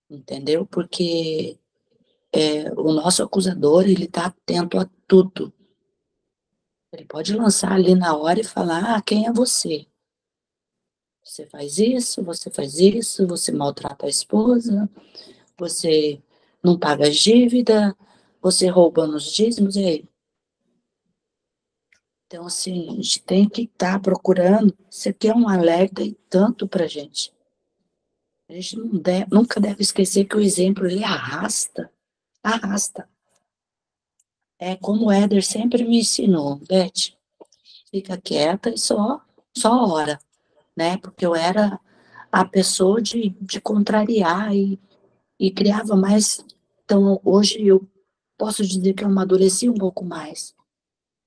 Entendeu? Porque o nosso acusador, ele está atento a tudo. Ele pode lançar ali na hora e falar, quem é você? Você faz isso, você maltrata a esposa, você não paga as dívidas, você rouba nos dízimos, e aí? Então, assim, a gente tem que estar procurando, isso aqui é um alerta e tanto pra gente. A gente nunca deve esquecer que o exemplo, ele arrasta. É como o Éder sempre me ensinou, Beth, fica quieta e só ora, né? Porque eu era a pessoa de contrariar e criava mais. Então, hoje eu posso dizer que eu amadureci um pouco mais.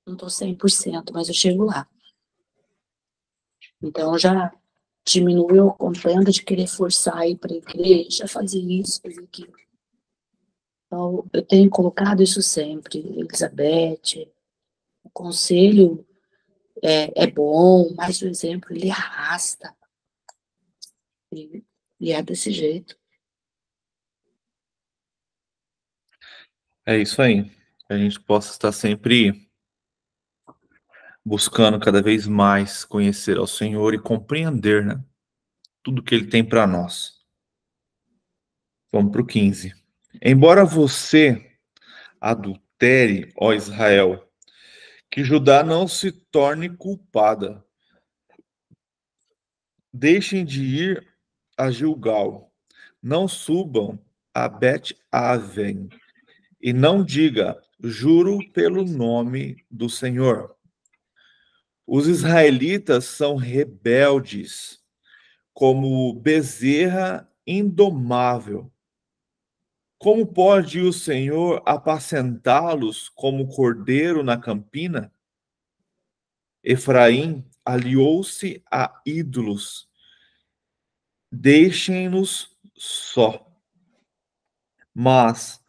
Não estou 100%, mas eu chego lá. Então, já diminuiu a contenda de querer forçar ir para a igreja, fazer isso, fazer aquilo. Então, eu tenho colocado isso sempre, Elizabeth, o conselho é bom, mas o exemplo, ele arrasta. E é desse jeito. É isso aí. Que a gente possa estar sempre buscando cada vez mais conhecer ao Senhor e compreender, né, tudo que Ele tem para nós. Vamos para o 15. Embora você adultere, ó Israel, que Judá não se torne culpada. Deixem de ir a Gilgal, não subam a Bet-Aven, e não diga, juro pelo nome do Senhor. Os israelitas são rebeldes, como bezerra indomável. Como pode o Senhor apacentá-los como cordeiro na campina? Efraim aliou-se a ídolos. Deixem-nos só. Mas,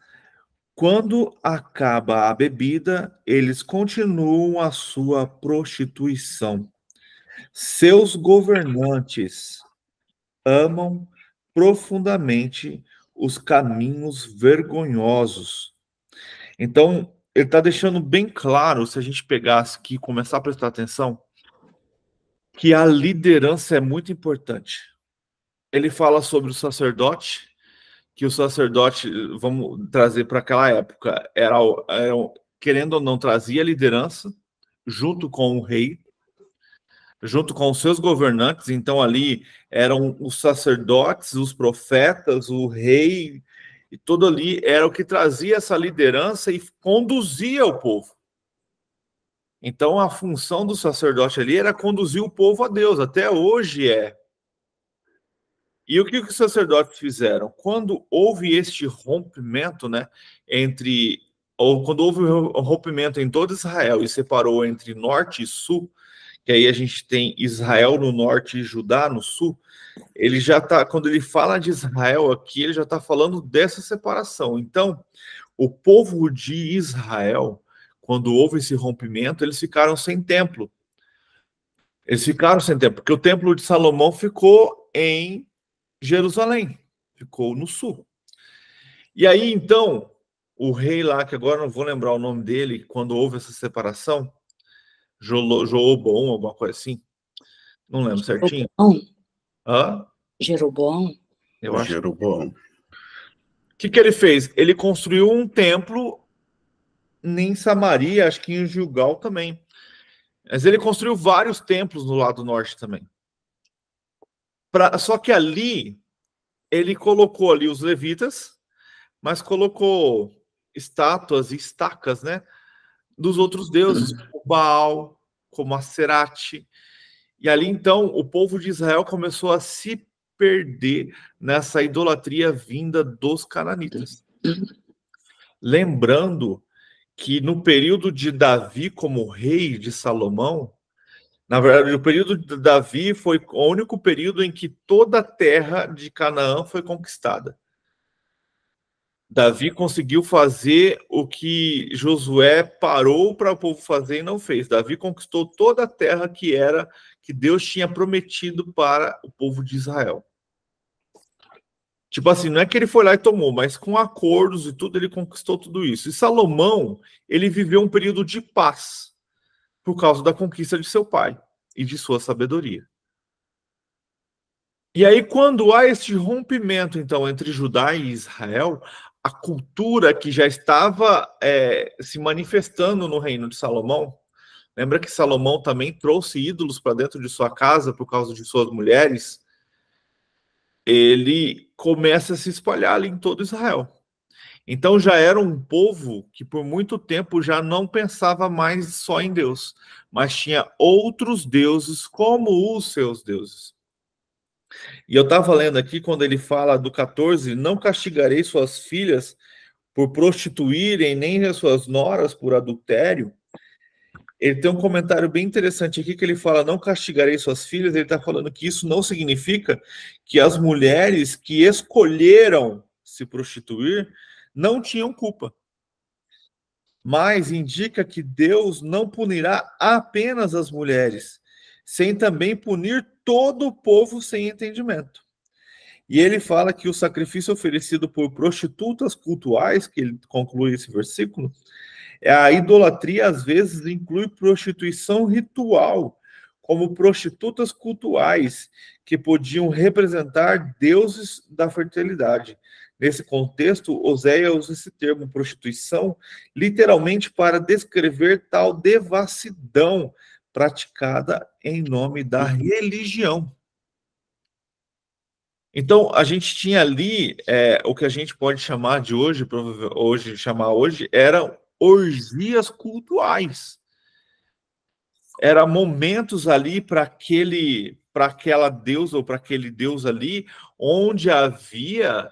quando acaba a bebida, eles continuam a sua prostituição. Seus governantes amam profundamente os caminhos vergonhosos. Então, ele está deixando bem claro, se a gente pegasse aqui e começar a prestar atenção, que a liderança é muito importante. Ele fala sobre o sacerdote, que o sacerdote, vamos trazer para aquela época, querendo ou não, trazia liderança junto com o rei, junto com os seus governantes. Então ali eram os sacerdotes, os profetas, o rei, e tudo ali era o que trazia essa liderança e conduzia o povo. Então a função do sacerdote ali era conduzir o povo a Deus, até hoje é. E o que os sacerdotes fizeram? Quando houve este rompimento, né, quando houve um rompimento em todo Israel e separou entre norte e sul, que aí a gente tem Israel no norte e Judá no sul, ele já está, quando ele fala de Israel aqui, ele já está falando dessa separação. Então, o povo de Israel, quando houve esse rompimento, eles ficaram sem templo. Eles ficaram sem templo, porque o templo de Salomão ficou em Jerusalém, ficou no sul. E aí, então, o rei lá, que agora não vou lembrar o nome dele, quando houve essa separação, Joobom, alguma coisa assim, não lembro certinho. Jeroboão? Eu acho. Jeroboão. O que ele fez? Ele construiu um templo em Samaria, acho que em Gilgal também. Mas ele construiu vários templos no lado norte também. Só que ali, ele colocou ali os levitas, mas colocou estátuas e estacas, né, dos outros deuses, como Baal, como Aserate. E ali, então, o povo de Israel começou a se perder nessa idolatria vinda dos cananitas. Lembrando que no período de Davi como rei de Salomão, Na verdade, o período de Davi foi o único período em que toda a terra de Canaã foi conquistada. Davi conseguiu fazer o que Josué parou para o povo fazer e não fez. Davi conquistou toda a terra que Deus tinha prometido para o povo de Israel. Tipo assim, não é que ele foi lá e tomou, mas com acordos e tudo, ele conquistou tudo isso. E Salomão, ele viveu um período de paz por causa da conquista de seu pai e de sua sabedoria. E aí, quando há este rompimento, então, entre Judá e Israel, a cultura que já estava se manifestando no reino de Salomão, lembra que Salomão também trouxe ídolos para dentro de sua casa por causa de suas mulheres? Ele começa a se espalhar ali em todo Israel. Então já era um povo que por muito tempo já não pensava mais só em Deus, mas tinha outros deuses como os seus deuses. E eu estava lendo aqui quando ele fala do 14, não castigarei suas filhas por prostituírem, nem as suas noras por adultério. Ele tem um comentário bem interessante aqui que ele fala, não castigarei suas filhas, ele está falando que isso não significa que as mulheres que escolheram se prostituir não tinham culpa. Mas indica que Deus não punirá apenas as mulheres, sem também punir todo o povo sem entendimento. E ele fala que o sacrifício oferecido por prostitutas cultuais, que ele conclui esse versículo, a idolatria às vezes inclui prostituição ritual, como prostitutas cultuais, que podiam representar deuses da fertilidade. Nesse contexto, Oséias usa esse termo prostituição literalmente para descrever tal devassidão praticada em nome da religião. Então, a gente tinha ali o que a gente pode chamar de hoje, eram orgias cultuais. Era momentos ali para aquela deusa ou para aquele deus ali, onde havia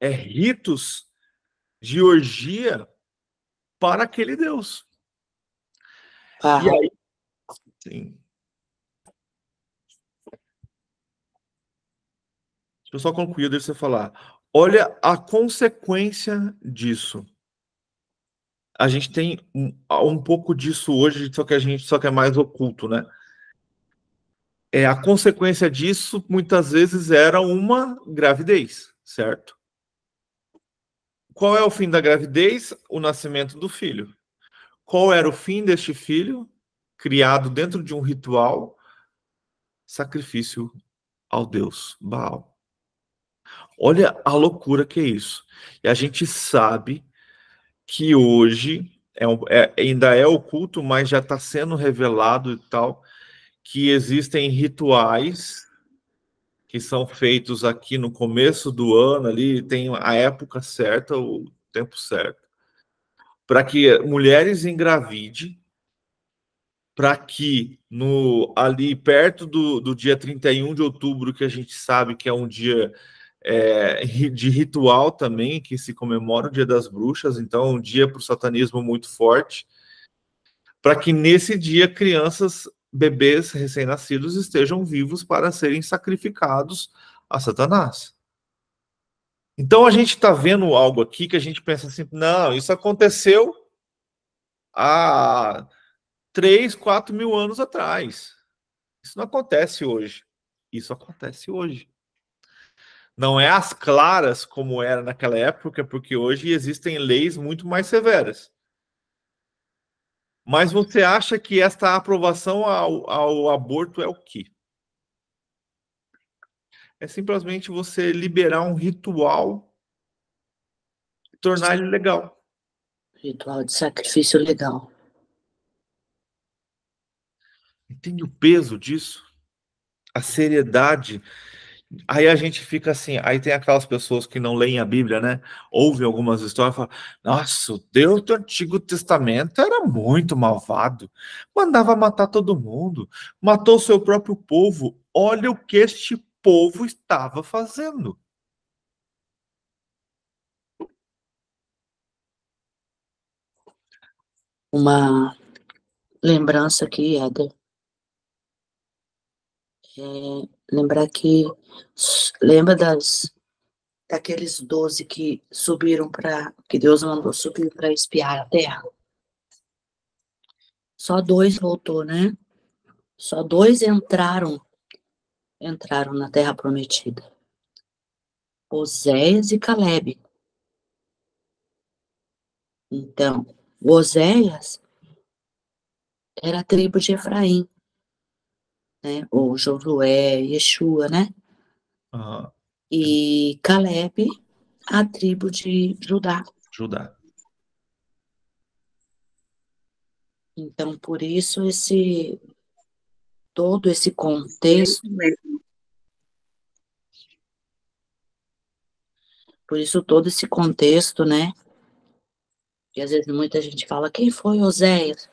ritos de orgia para aquele deus. E aí, sim. Deixa eu só concluir, deixa você falar. Olha a consequência disso. A gente tem um pouco disso hoje, só que é mais oculto, né? A consequência disso, muitas vezes, era uma gravidez, certo? Qual é o fim da gravidez? O nascimento do filho. Qual era o fim deste filho? Criado dentro de um ritual, sacrifício ao deus Baal. Olha a loucura que é isso. E a gente sabe que hoje ainda é oculto, mas já está sendo revelado e tal, que existem rituais que são feitos aqui no começo do ano, ali tem a época certa, o tempo certo, para que mulheres engravidem, para que ali perto do dia 31 de outubro, que a gente sabe que é um dia de ritual também, que se comemora o Dia das Bruxas, então é um dia para o satanismo muito forte, para que nesse dia crianças, bebês recém-nascidos estejam vivos para serem sacrificados a Satanás. Então a gente está vendo algo aqui que a gente pensa assim, não, isso aconteceu há 3, 4 mil anos atrás. Isso não acontece hoje. Isso acontece hoje. Não é às claras como era naquela época, porque hoje existem leis muito mais severas. Mas você acha que esta aprovação ao aborto é o quê? É simplesmente você liberar um ritual e tornar ele legal. Ritual de sacrifício legal. Entende o peso disso? A seriedade. Aí a gente fica assim, aí tem aquelas pessoas que não leem a Bíblia, né? Ouvem algumas histórias e falam, nossa, o Deus do Antigo Testamento era muito malvado. Mandava matar todo mundo. Matou o seu próprio povo. Olha o que este povo estava fazendo. Uma lembrança aqui, Éder. lembrar que lembra daqueles 12 que subiram que Deus mandou subir para espiar a terra? Só 2 voltou, né? Só 2 entraram na terra prometida. Oséias e Calebe. Então, Oséias era a tribo de Efraim, né? Ou Josué, Yeshua, né? Aham. E Calebe, a tribo de Judá. Judá. Então, por isso todo esse contexto, né? E às vezes muita gente fala, quem foi Oséias?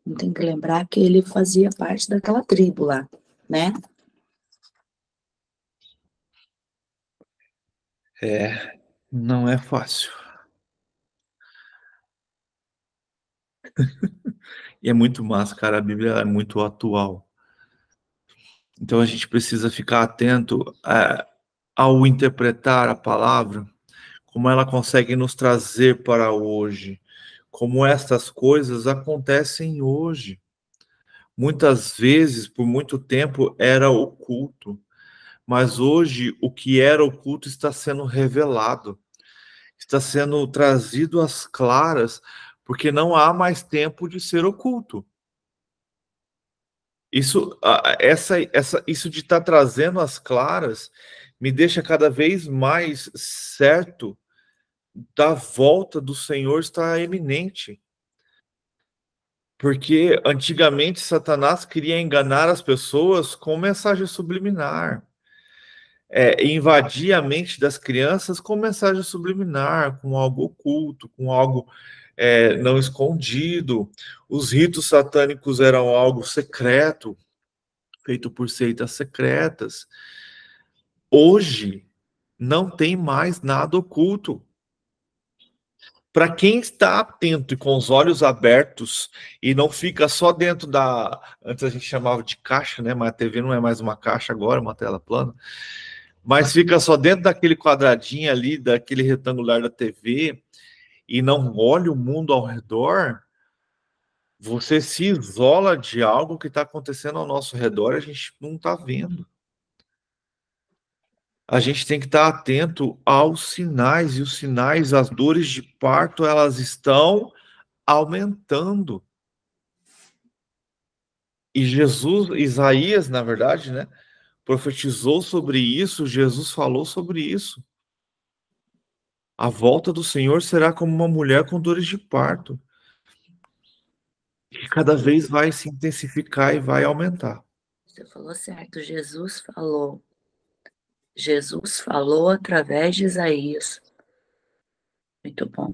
Não tem que lembrar que ele fazia parte daquela tribo lá, né? Não é fácil. E é muito massa, cara. A Bíblia é muito atual. Então a gente precisa ficar atento ao interpretar a palavra, como ela consegue nos trazer para hoje, como estas coisas acontecem hoje. Muitas vezes, por muito tempo, era oculto, mas hoje o que era oculto está sendo revelado, está sendo trazido às claras, porque não há mais tempo de ser oculto. Isso de estar trazendo às claras me deixa cada vez mais certo da volta do Senhor estar iminente. Porque antigamente Satanás queria enganar as pessoas com mensagem subliminar, invadir a mente das crianças com mensagem subliminar, com algo oculto, com algo não escondido. Os ritos satânicos eram algo secreto, feito por seitas secretas. Hoje não tem mais nada oculto. Para quem está atento e com os olhos abertos e não fica só dentro antes a gente chamava de caixa, né? Mas a TV não é mais uma caixa agora, uma tela plana. Mas fica só dentro daquele quadradinho ali, daquele retangular da TV e não olha o mundo ao redor, você se isola de algo que está acontecendo ao nosso redor e a gente não está vendo. A gente tem que estar atento aos sinais, e os sinais, as dores de parto, elas estão aumentando. E Isaías, na verdade, né, profetizou sobre isso, Jesus falou sobre isso. A volta do Senhor será como uma mulher com dores de parto, que cada vez vai se intensificar e vai aumentar. Você falou certo, Jesus falou através de Isaías. Muito bom.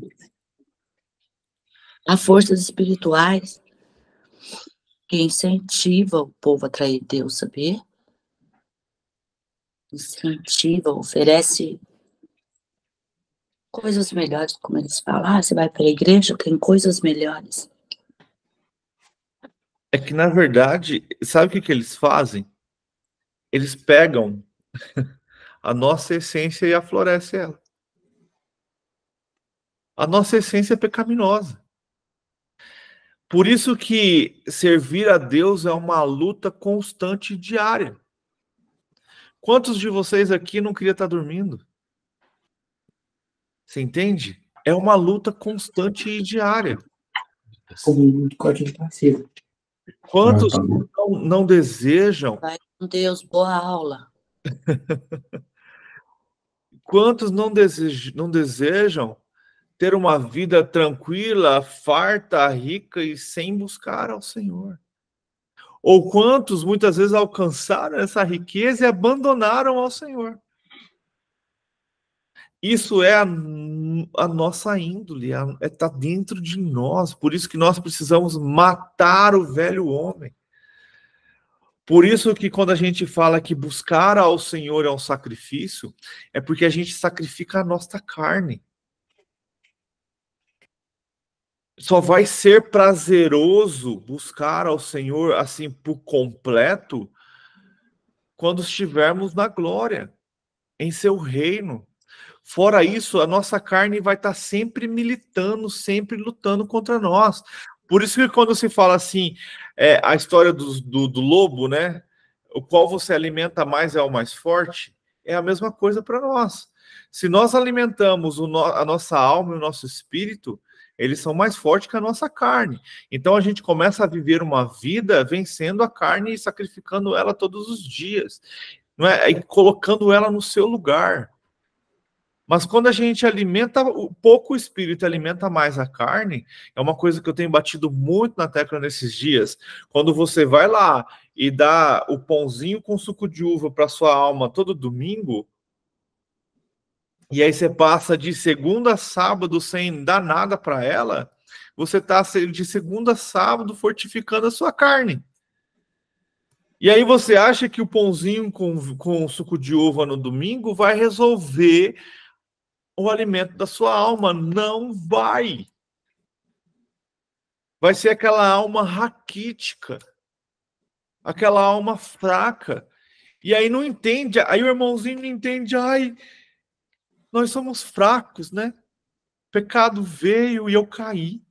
Há forças espirituais que incentivam o povo a trair Deus, sabia? Incentiva, oferece coisas melhores, como eles falam. Você vai para a igreja, tem coisas melhores. É que, na verdade, sabe o que eles fazem? Eles pegam a nossa essência e aflorescem ela. A nossa essência é pecaminosa. Por isso que servir a Deus é uma luta constante e diária. Quantos de vocês aqui não queria estar dormindo? Você entende? É uma luta constante e diária. Quantos não desejam? Vai com Deus, boa aula. Quantos não desejam ter uma vida tranquila, farta, rica e sem buscar ao Senhor? Ou quantos muitas vezes alcançaram essa riqueza e abandonaram ao Senhor? Isso é a nossa índole, está dentro de nós. Por isso que nós precisamos matar o velho homem. Por isso que quando a gente fala que buscar ao Senhor é um sacrifício, é porque a gente sacrifica a nossa carne. Só vai ser prazeroso buscar ao Senhor assim por completo quando estivermos na glória, em seu reino. Fora isso, a nossa carne vai estar sempre militando, sempre lutando contra nós. Por isso que quando se fala assim, a história do lobo, né? O qual você alimenta mais é o mais forte, é a mesma coisa para nós. Se nós alimentamos a nossa alma e o nosso espírito, eles são mais fortes que a nossa carne. Então a gente começa a viver uma vida vencendo a carne e sacrificando ela todos os dias, não é? E colocando ela no seu lugar. Mas quando a gente alimenta pouco o espírito, alimenta mais a carne, é uma coisa que eu tenho batido muito na tecla nesses dias. Quando você vai lá e dá o pãozinho com suco de uva para sua alma todo domingo, e aí você passa de segunda a sábado sem dar nada para ela, você está de segunda a sábado fortificando a sua carne. E aí você acha que o pãozinho com suco de uva no domingo vai resolver o alimento da sua alma? Não vai. Vai ser aquela alma raquítica, aquela alma fraca. E aí não entende, aí o irmãozinho não entende, nós somos fracos, né? O pecado veio e eu caí.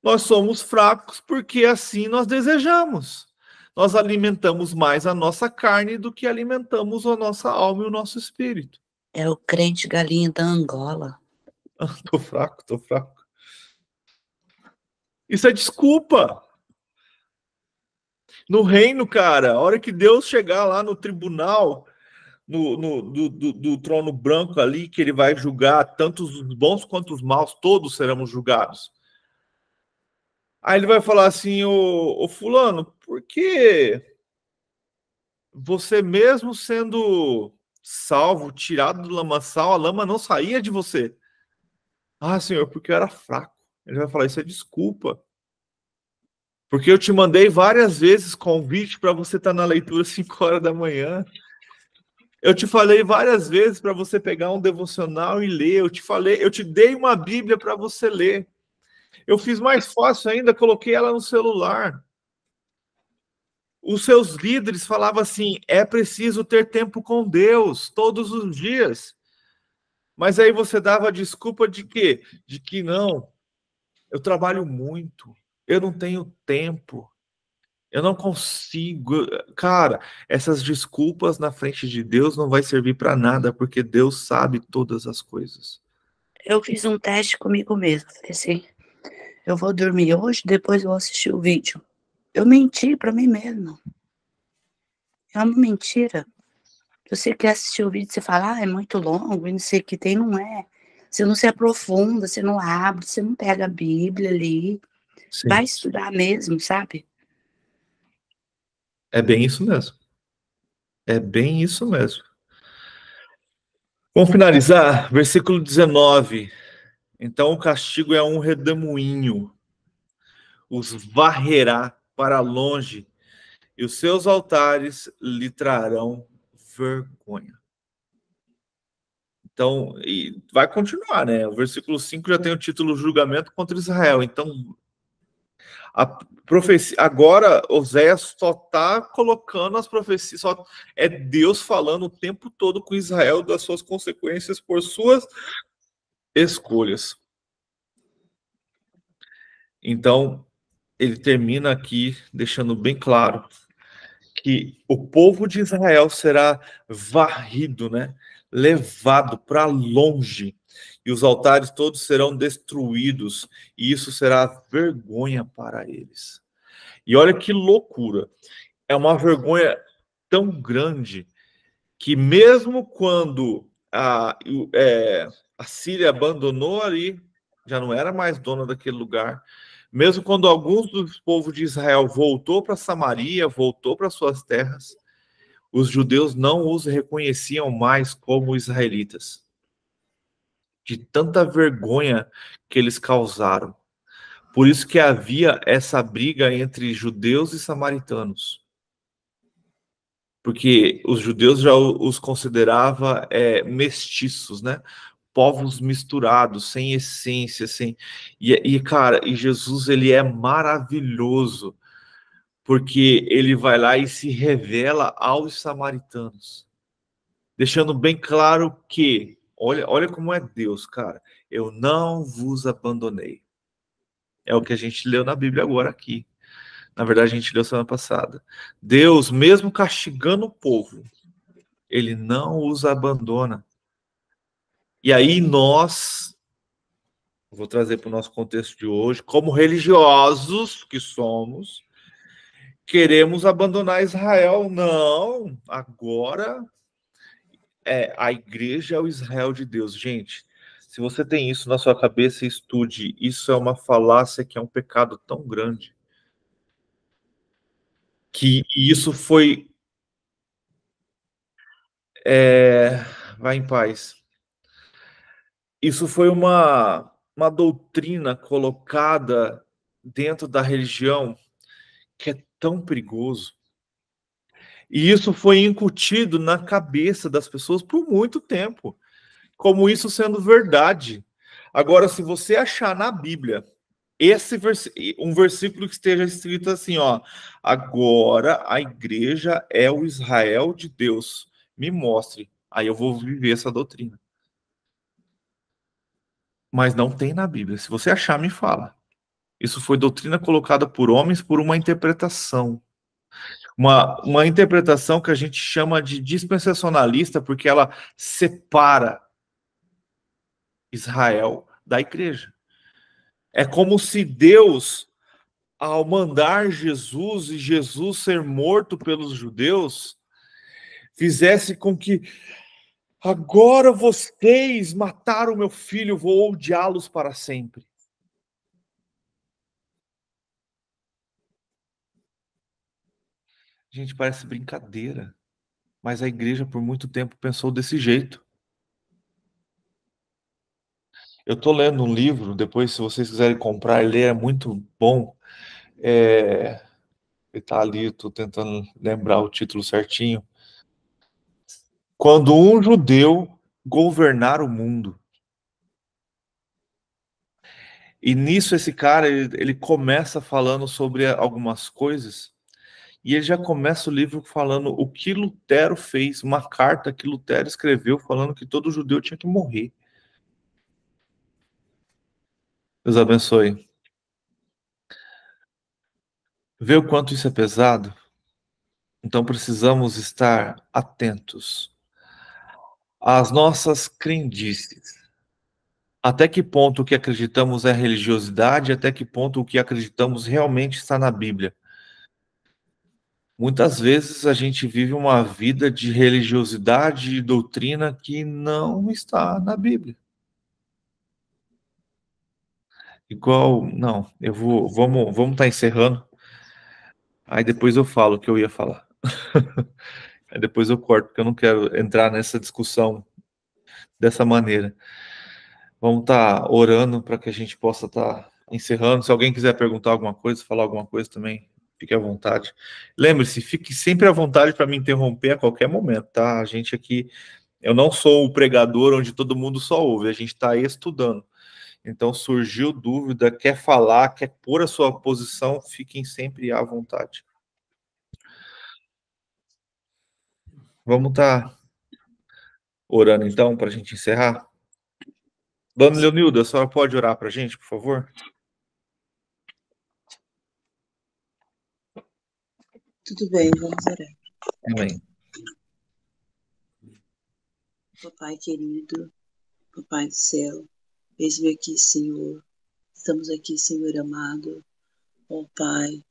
Nós somos fracos porque assim nós desejamos. Nós alimentamos mais a nossa carne do que alimentamos a nossa alma e o nosso espírito. É o crente galinha da Angola. Tô fraco. Isso é desculpa. No reino, cara, a hora que Deus chegar lá no tribunal, do trono branco ali, que ele vai julgar tanto os bons quanto os maus, todos seremos julgados. Aí ele vai falar assim, ô fulano, por que você mesmo sendo salvo, tirado do lamaçal, a lama não saía de você? Ah, senhor, porque eu era fraco. Ele vai falar, isso é desculpa. Porque eu te mandei várias vezes convite para você estar na leitura 5 horas da manhã. Eu te falei várias vezes para você pegar um devocional e ler. Eu te dei uma Bíblia para você ler. Eu fiz mais fácil ainda, coloquei ela no celular. Os seus líderes falavam assim, é preciso ter tempo com Deus todos os dias. Mas aí você dava a desculpa de quê? De que não, eu trabalho muito, eu não tenho tempo, eu não consigo. Cara, essas desculpas na frente de Deus não vai servir para nada, porque Deus sabe todas as coisas. Eu fiz um teste comigo mesmo. Falei assim, eu vou dormir hoje, depois eu vou assistir o vídeo. Eu menti para mim mesma. É uma mentira. Você quer assistir o vídeo, você fala, é muito longo, e não sei o que tem, não é. Você não se aprofunda, você não abre, você não pega a Bíblia ali. Sim. Vai estudar mesmo, sabe? É bem isso mesmo. É bem isso mesmo. Vamos finalizar, versículo 19. Então o castigo é um redemoinho, os varrerá para longe, e os seus altares lhe trarão vergonha. Então, e vai continuar, né? O versículo 5 já tem o título Julgamento contra Israel. Então, a profecia, agora Oséias só está colocando as profecias, só é Deus falando o tempo todo com Israel das suas consequências por suas escolhas. Então, ele termina aqui deixando bem claro que o povo de Israel será varrido, né? Levado para longe, e os altares todos serão destruídos, e isso será vergonha para eles. E olha que loucura, é uma vergonha tão grande que mesmo quando a Síria abandonou ali, já não era mais dona daquele lugar, mesmo quando alguns dos povos de Israel voltou para Samaria, voltou para suas terras, os judeus não os reconheciam mais como israelitas, de tanta vergonha que eles causaram. Por isso que havia essa briga entre judeus e samaritanos. Porque os judeus já os considerava mestiços, né? Povos misturados, sem essência, sem... cara, e Jesus, ele é maravilhoso, porque ele vai lá e se revela aos samaritanos, deixando bem claro que, olha como é Deus, cara, eu não vos abandonei. É o que a gente leu na Bíblia agora aqui. Na verdade, a gente leu semana passada. Deus, mesmo castigando o povo, ele não os abandona. E aí nós, vou trazer para o nosso contexto de hoje, como religiosos que somos, queremos abandonar Israel. Não, agora a igreja é o Israel de Deus. Gente, se você tem isso na sua cabeça, estude. Isso é uma falácia, que é um pecado tão grande. Que isso foi... vai em paz. Isso foi uma doutrina colocada dentro da religião que é tão perigoso. E isso foi incutido na cabeça das pessoas por muito tempo, como isso sendo verdade. Agora, se você achar na Bíblia um versículo que esteja escrito assim, ó, agora a igreja é o Israel de Deus, me mostre, aí eu vou viver essa doutrina. Mas não tem na Bíblia. Se você achar, me fala. Isso foi doutrina colocada por homens por uma interpretação. Uma interpretação que a gente chama de dispensacionalista, porque ela separa Israel da igreja. É como se Deus, ao mandar Jesus e Jesus ser morto pelos judeus, fizesse com que agora vocês mataram meu filho, vou odiá-los para sempre. Gente, parece brincadeira, mas a igreja por muito tempo pensou desse jeito. Eu estou lendo um livro, depois se vocês quiserem comprar e ler, é muito bom. Ele está ali, estou tentando lembrar o título certinho. Quando um judeu governar o mundo. E nisso esse cara, ele começa falando sobre algumas coisas, e ele já começa o livro falando o que Lutero fez, uma carta que Lutero escreveu falando que todo judeu tinha que morrer. Deus abençoe. Vê o quanto isso é pesado? Então precisamos estar atentos às nossas crendices. Até que ponto o que acreditamos é religiosidade, até que ponto o que acreditamos realmente está na Bíblia. Muitas vezes a gente vive uma vida de religiosidade e doutrina que não está na Bíblia. Não, vamos estar encerrando. Aí depois eu falo o que eu ia falar. Aí depois eu corto, porque eu não quero entrar nessa discussão dessa maneira. Vamos estar orando para que a gente possa estar encerrando. Se alguém quiser perguntar alguma coisa, falar alguma coisa também, fique à vontade. Lembre-se, fique sempre à vontade para me interromper a qualquer momento, tá? A gente aqui, eu não sou o pregador onde todo mundo só ouve, a gente está aí estudando. Então, surgiu dúvida, quer falar, quer pôr a sua posição, fiquem sempre à vontade. Vamos estar orando então para a gente encerrar? Dona Leonilda, a senhora pode orar para a gente, por favor? Tudo bem, vamos orar. Amém. Papai querido, Papai do céu, eis-me aqui, Senhor. Estamos aqui, Senhor amado. Ó Pai,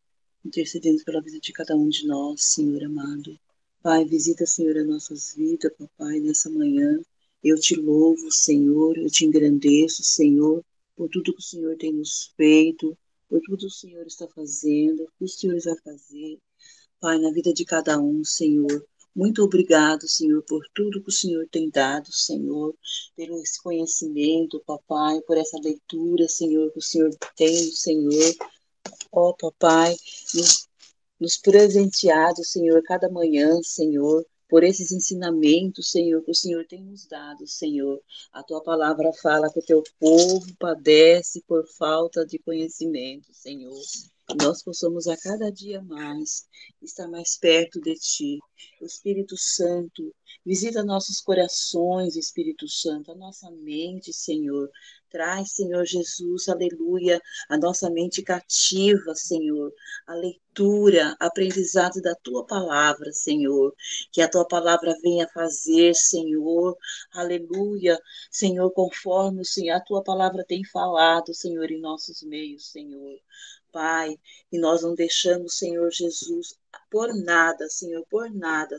intercedendo pela vida de cada um de nós, Senhor amado. Pai, visita, Senhor, as nossas vidas, Papai, nessa manhã. Eu te louvo, Senhor, eu te engrandeço, Senhor, por tudo que o Senhor tem nos feito, por tudo que o Senhor está fazendo, o que o Senhor vai fazer. Pai, na vida de cada um, Senhor. Muito obrigado, Senhor, por tudo que o Senhor tem dado, Senhor, pelo esse conhecimento, Papai, por essa leitura, Senhor, que o Senhor tem, Senhor. Ó, Papai, nos presenteado, Senhor, cada manhã, Senhor, por esses ensinamentos, Senhor, que o Senhor tem nos dado, Senhor. A tua palavra fala que o teu povo padece por falta de conhecimento, Senhor. que nós possamos a cada dia mais estar mais perto de Ti. Espírito Santo, visita nossos corações, Espírito Santo, a nossa mente, Senhor. Traz, Senhor Jesus, aleluia, a nossa mente cativa, Senhor, a leitura, aprendizado da Tua palavra, Senhor. Que a Tua palavra venha fazer, Senhor, aleluia, Senhor, conforme, Senhor, a Tua palavra tem falado, Senhor, em nossos meios, Senhor. Pai, e nós não deixamos, Senhor Jesus, por nada,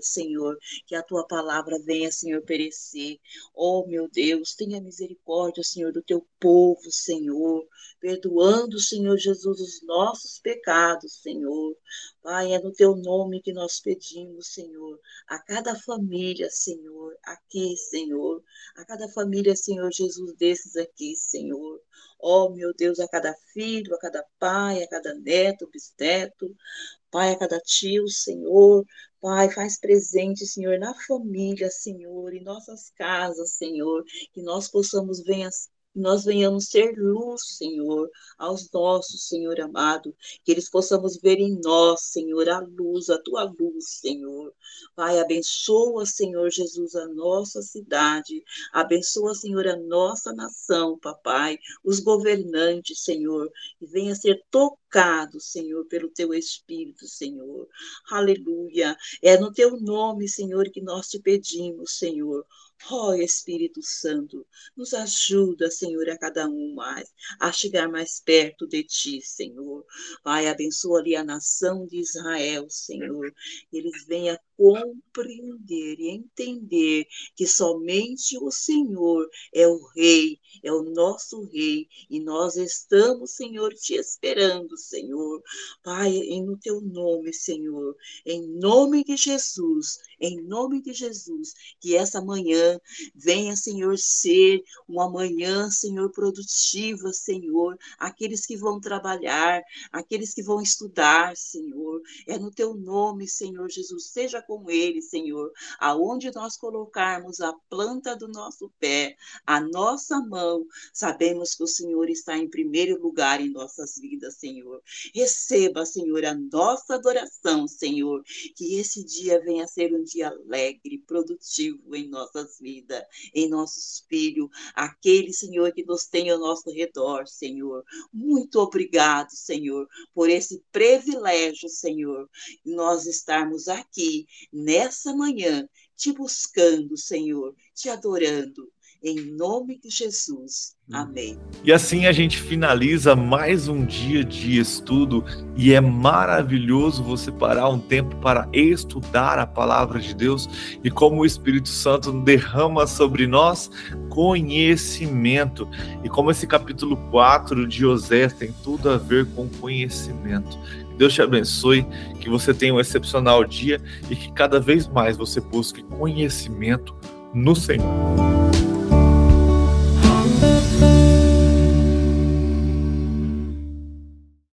Senhor, que a Tua palavra venha, Senhor, perecer. Oh, meu Deus, tenha misericórdia, Senhor, do Teu povo, Senhor, perdoando, Senhor Jesus, os nossos pecados, Senhor. Pai, é no Teu nome que nós pedimos, Senhor, a cada família, Senhor, aqui, Senhor, a cada família, Senhor Jesus, desses aqui, Senhor. Oh, meu Deus, a cada filho, a cada pai, a cada neto, bisneto, Pai, a cada tio, Senhor. Pai, faz presente, Senhor, na família, Senhor, em nossas casas, Senhor, que nós possamos nós venhamos ser luz, Senhor, aos nossos, Senhor amado, que eles possamos ver em nós, Senhor, a luz, a Tua luz, Senhor. Pai, abençoa, Senhor Jesus, a nossa cidade, abençoa, Senhor, a nossa nação, papai, os governantes, Senhor, e venha ser tocado, Senhor, pelo Teu Espírito, Senhor. Aleluia. É no Teu nome, Senhor, que nós te pedimos, Senhor. Ó Espírito Santo, nos ajuda, Senhor, a cada um mais, a chegar mais perto de Ti, Senhor. Pai, abençoa ali a nação de Israel, Senhor. Eles venham compreender e entender que somente o Senhor é o Rei, é o nosso Rei, e nós estamos, Senhor, te esperando, Senhor. Pai, no Teu nome, Senhor, em nome de Jesus, que essa manhã venha, Senhor, ser uma manhã, Senhor, produtiva, Senhor, aqueles que vão trabalhar, aqueles que vão estudar, Senhor, é no Teu nome, Senhor Jesus, seja com eles, Senhor, aonde nós colocarmos a planta do nosso pé, a nossa mão, sabemos que o Senhor está em primeiro lugar em nossas vidas, Senhor. Receba, Senhor, a nossa adoração, Senhor, que esse dia venha a ser um dia alegre, produtivo em nossas vidas, em nossos filhos, aquele, Senhor, que nos tem ao nosso redor, Senhor. Muito obrigado, Senhor, por esse privilégio, Senhor, nós estarmos aqui nessa manhã, te buscando, Senhor, te adorando, em nome de Jesus. Amém. E assim a gente finaliza mais um dia de estudo, e é maravilhoso você parar um tempo para estudar a palavra de Deus, e como o Espírito Santo derrama sobre nós conhecimento, e como esse capítulo 4 de Osés tem tudo a ver com conhecimento. Deus te abençoe, que você tenha um excepcional dia e que cada vez mais você busque conhecimento no Senhor.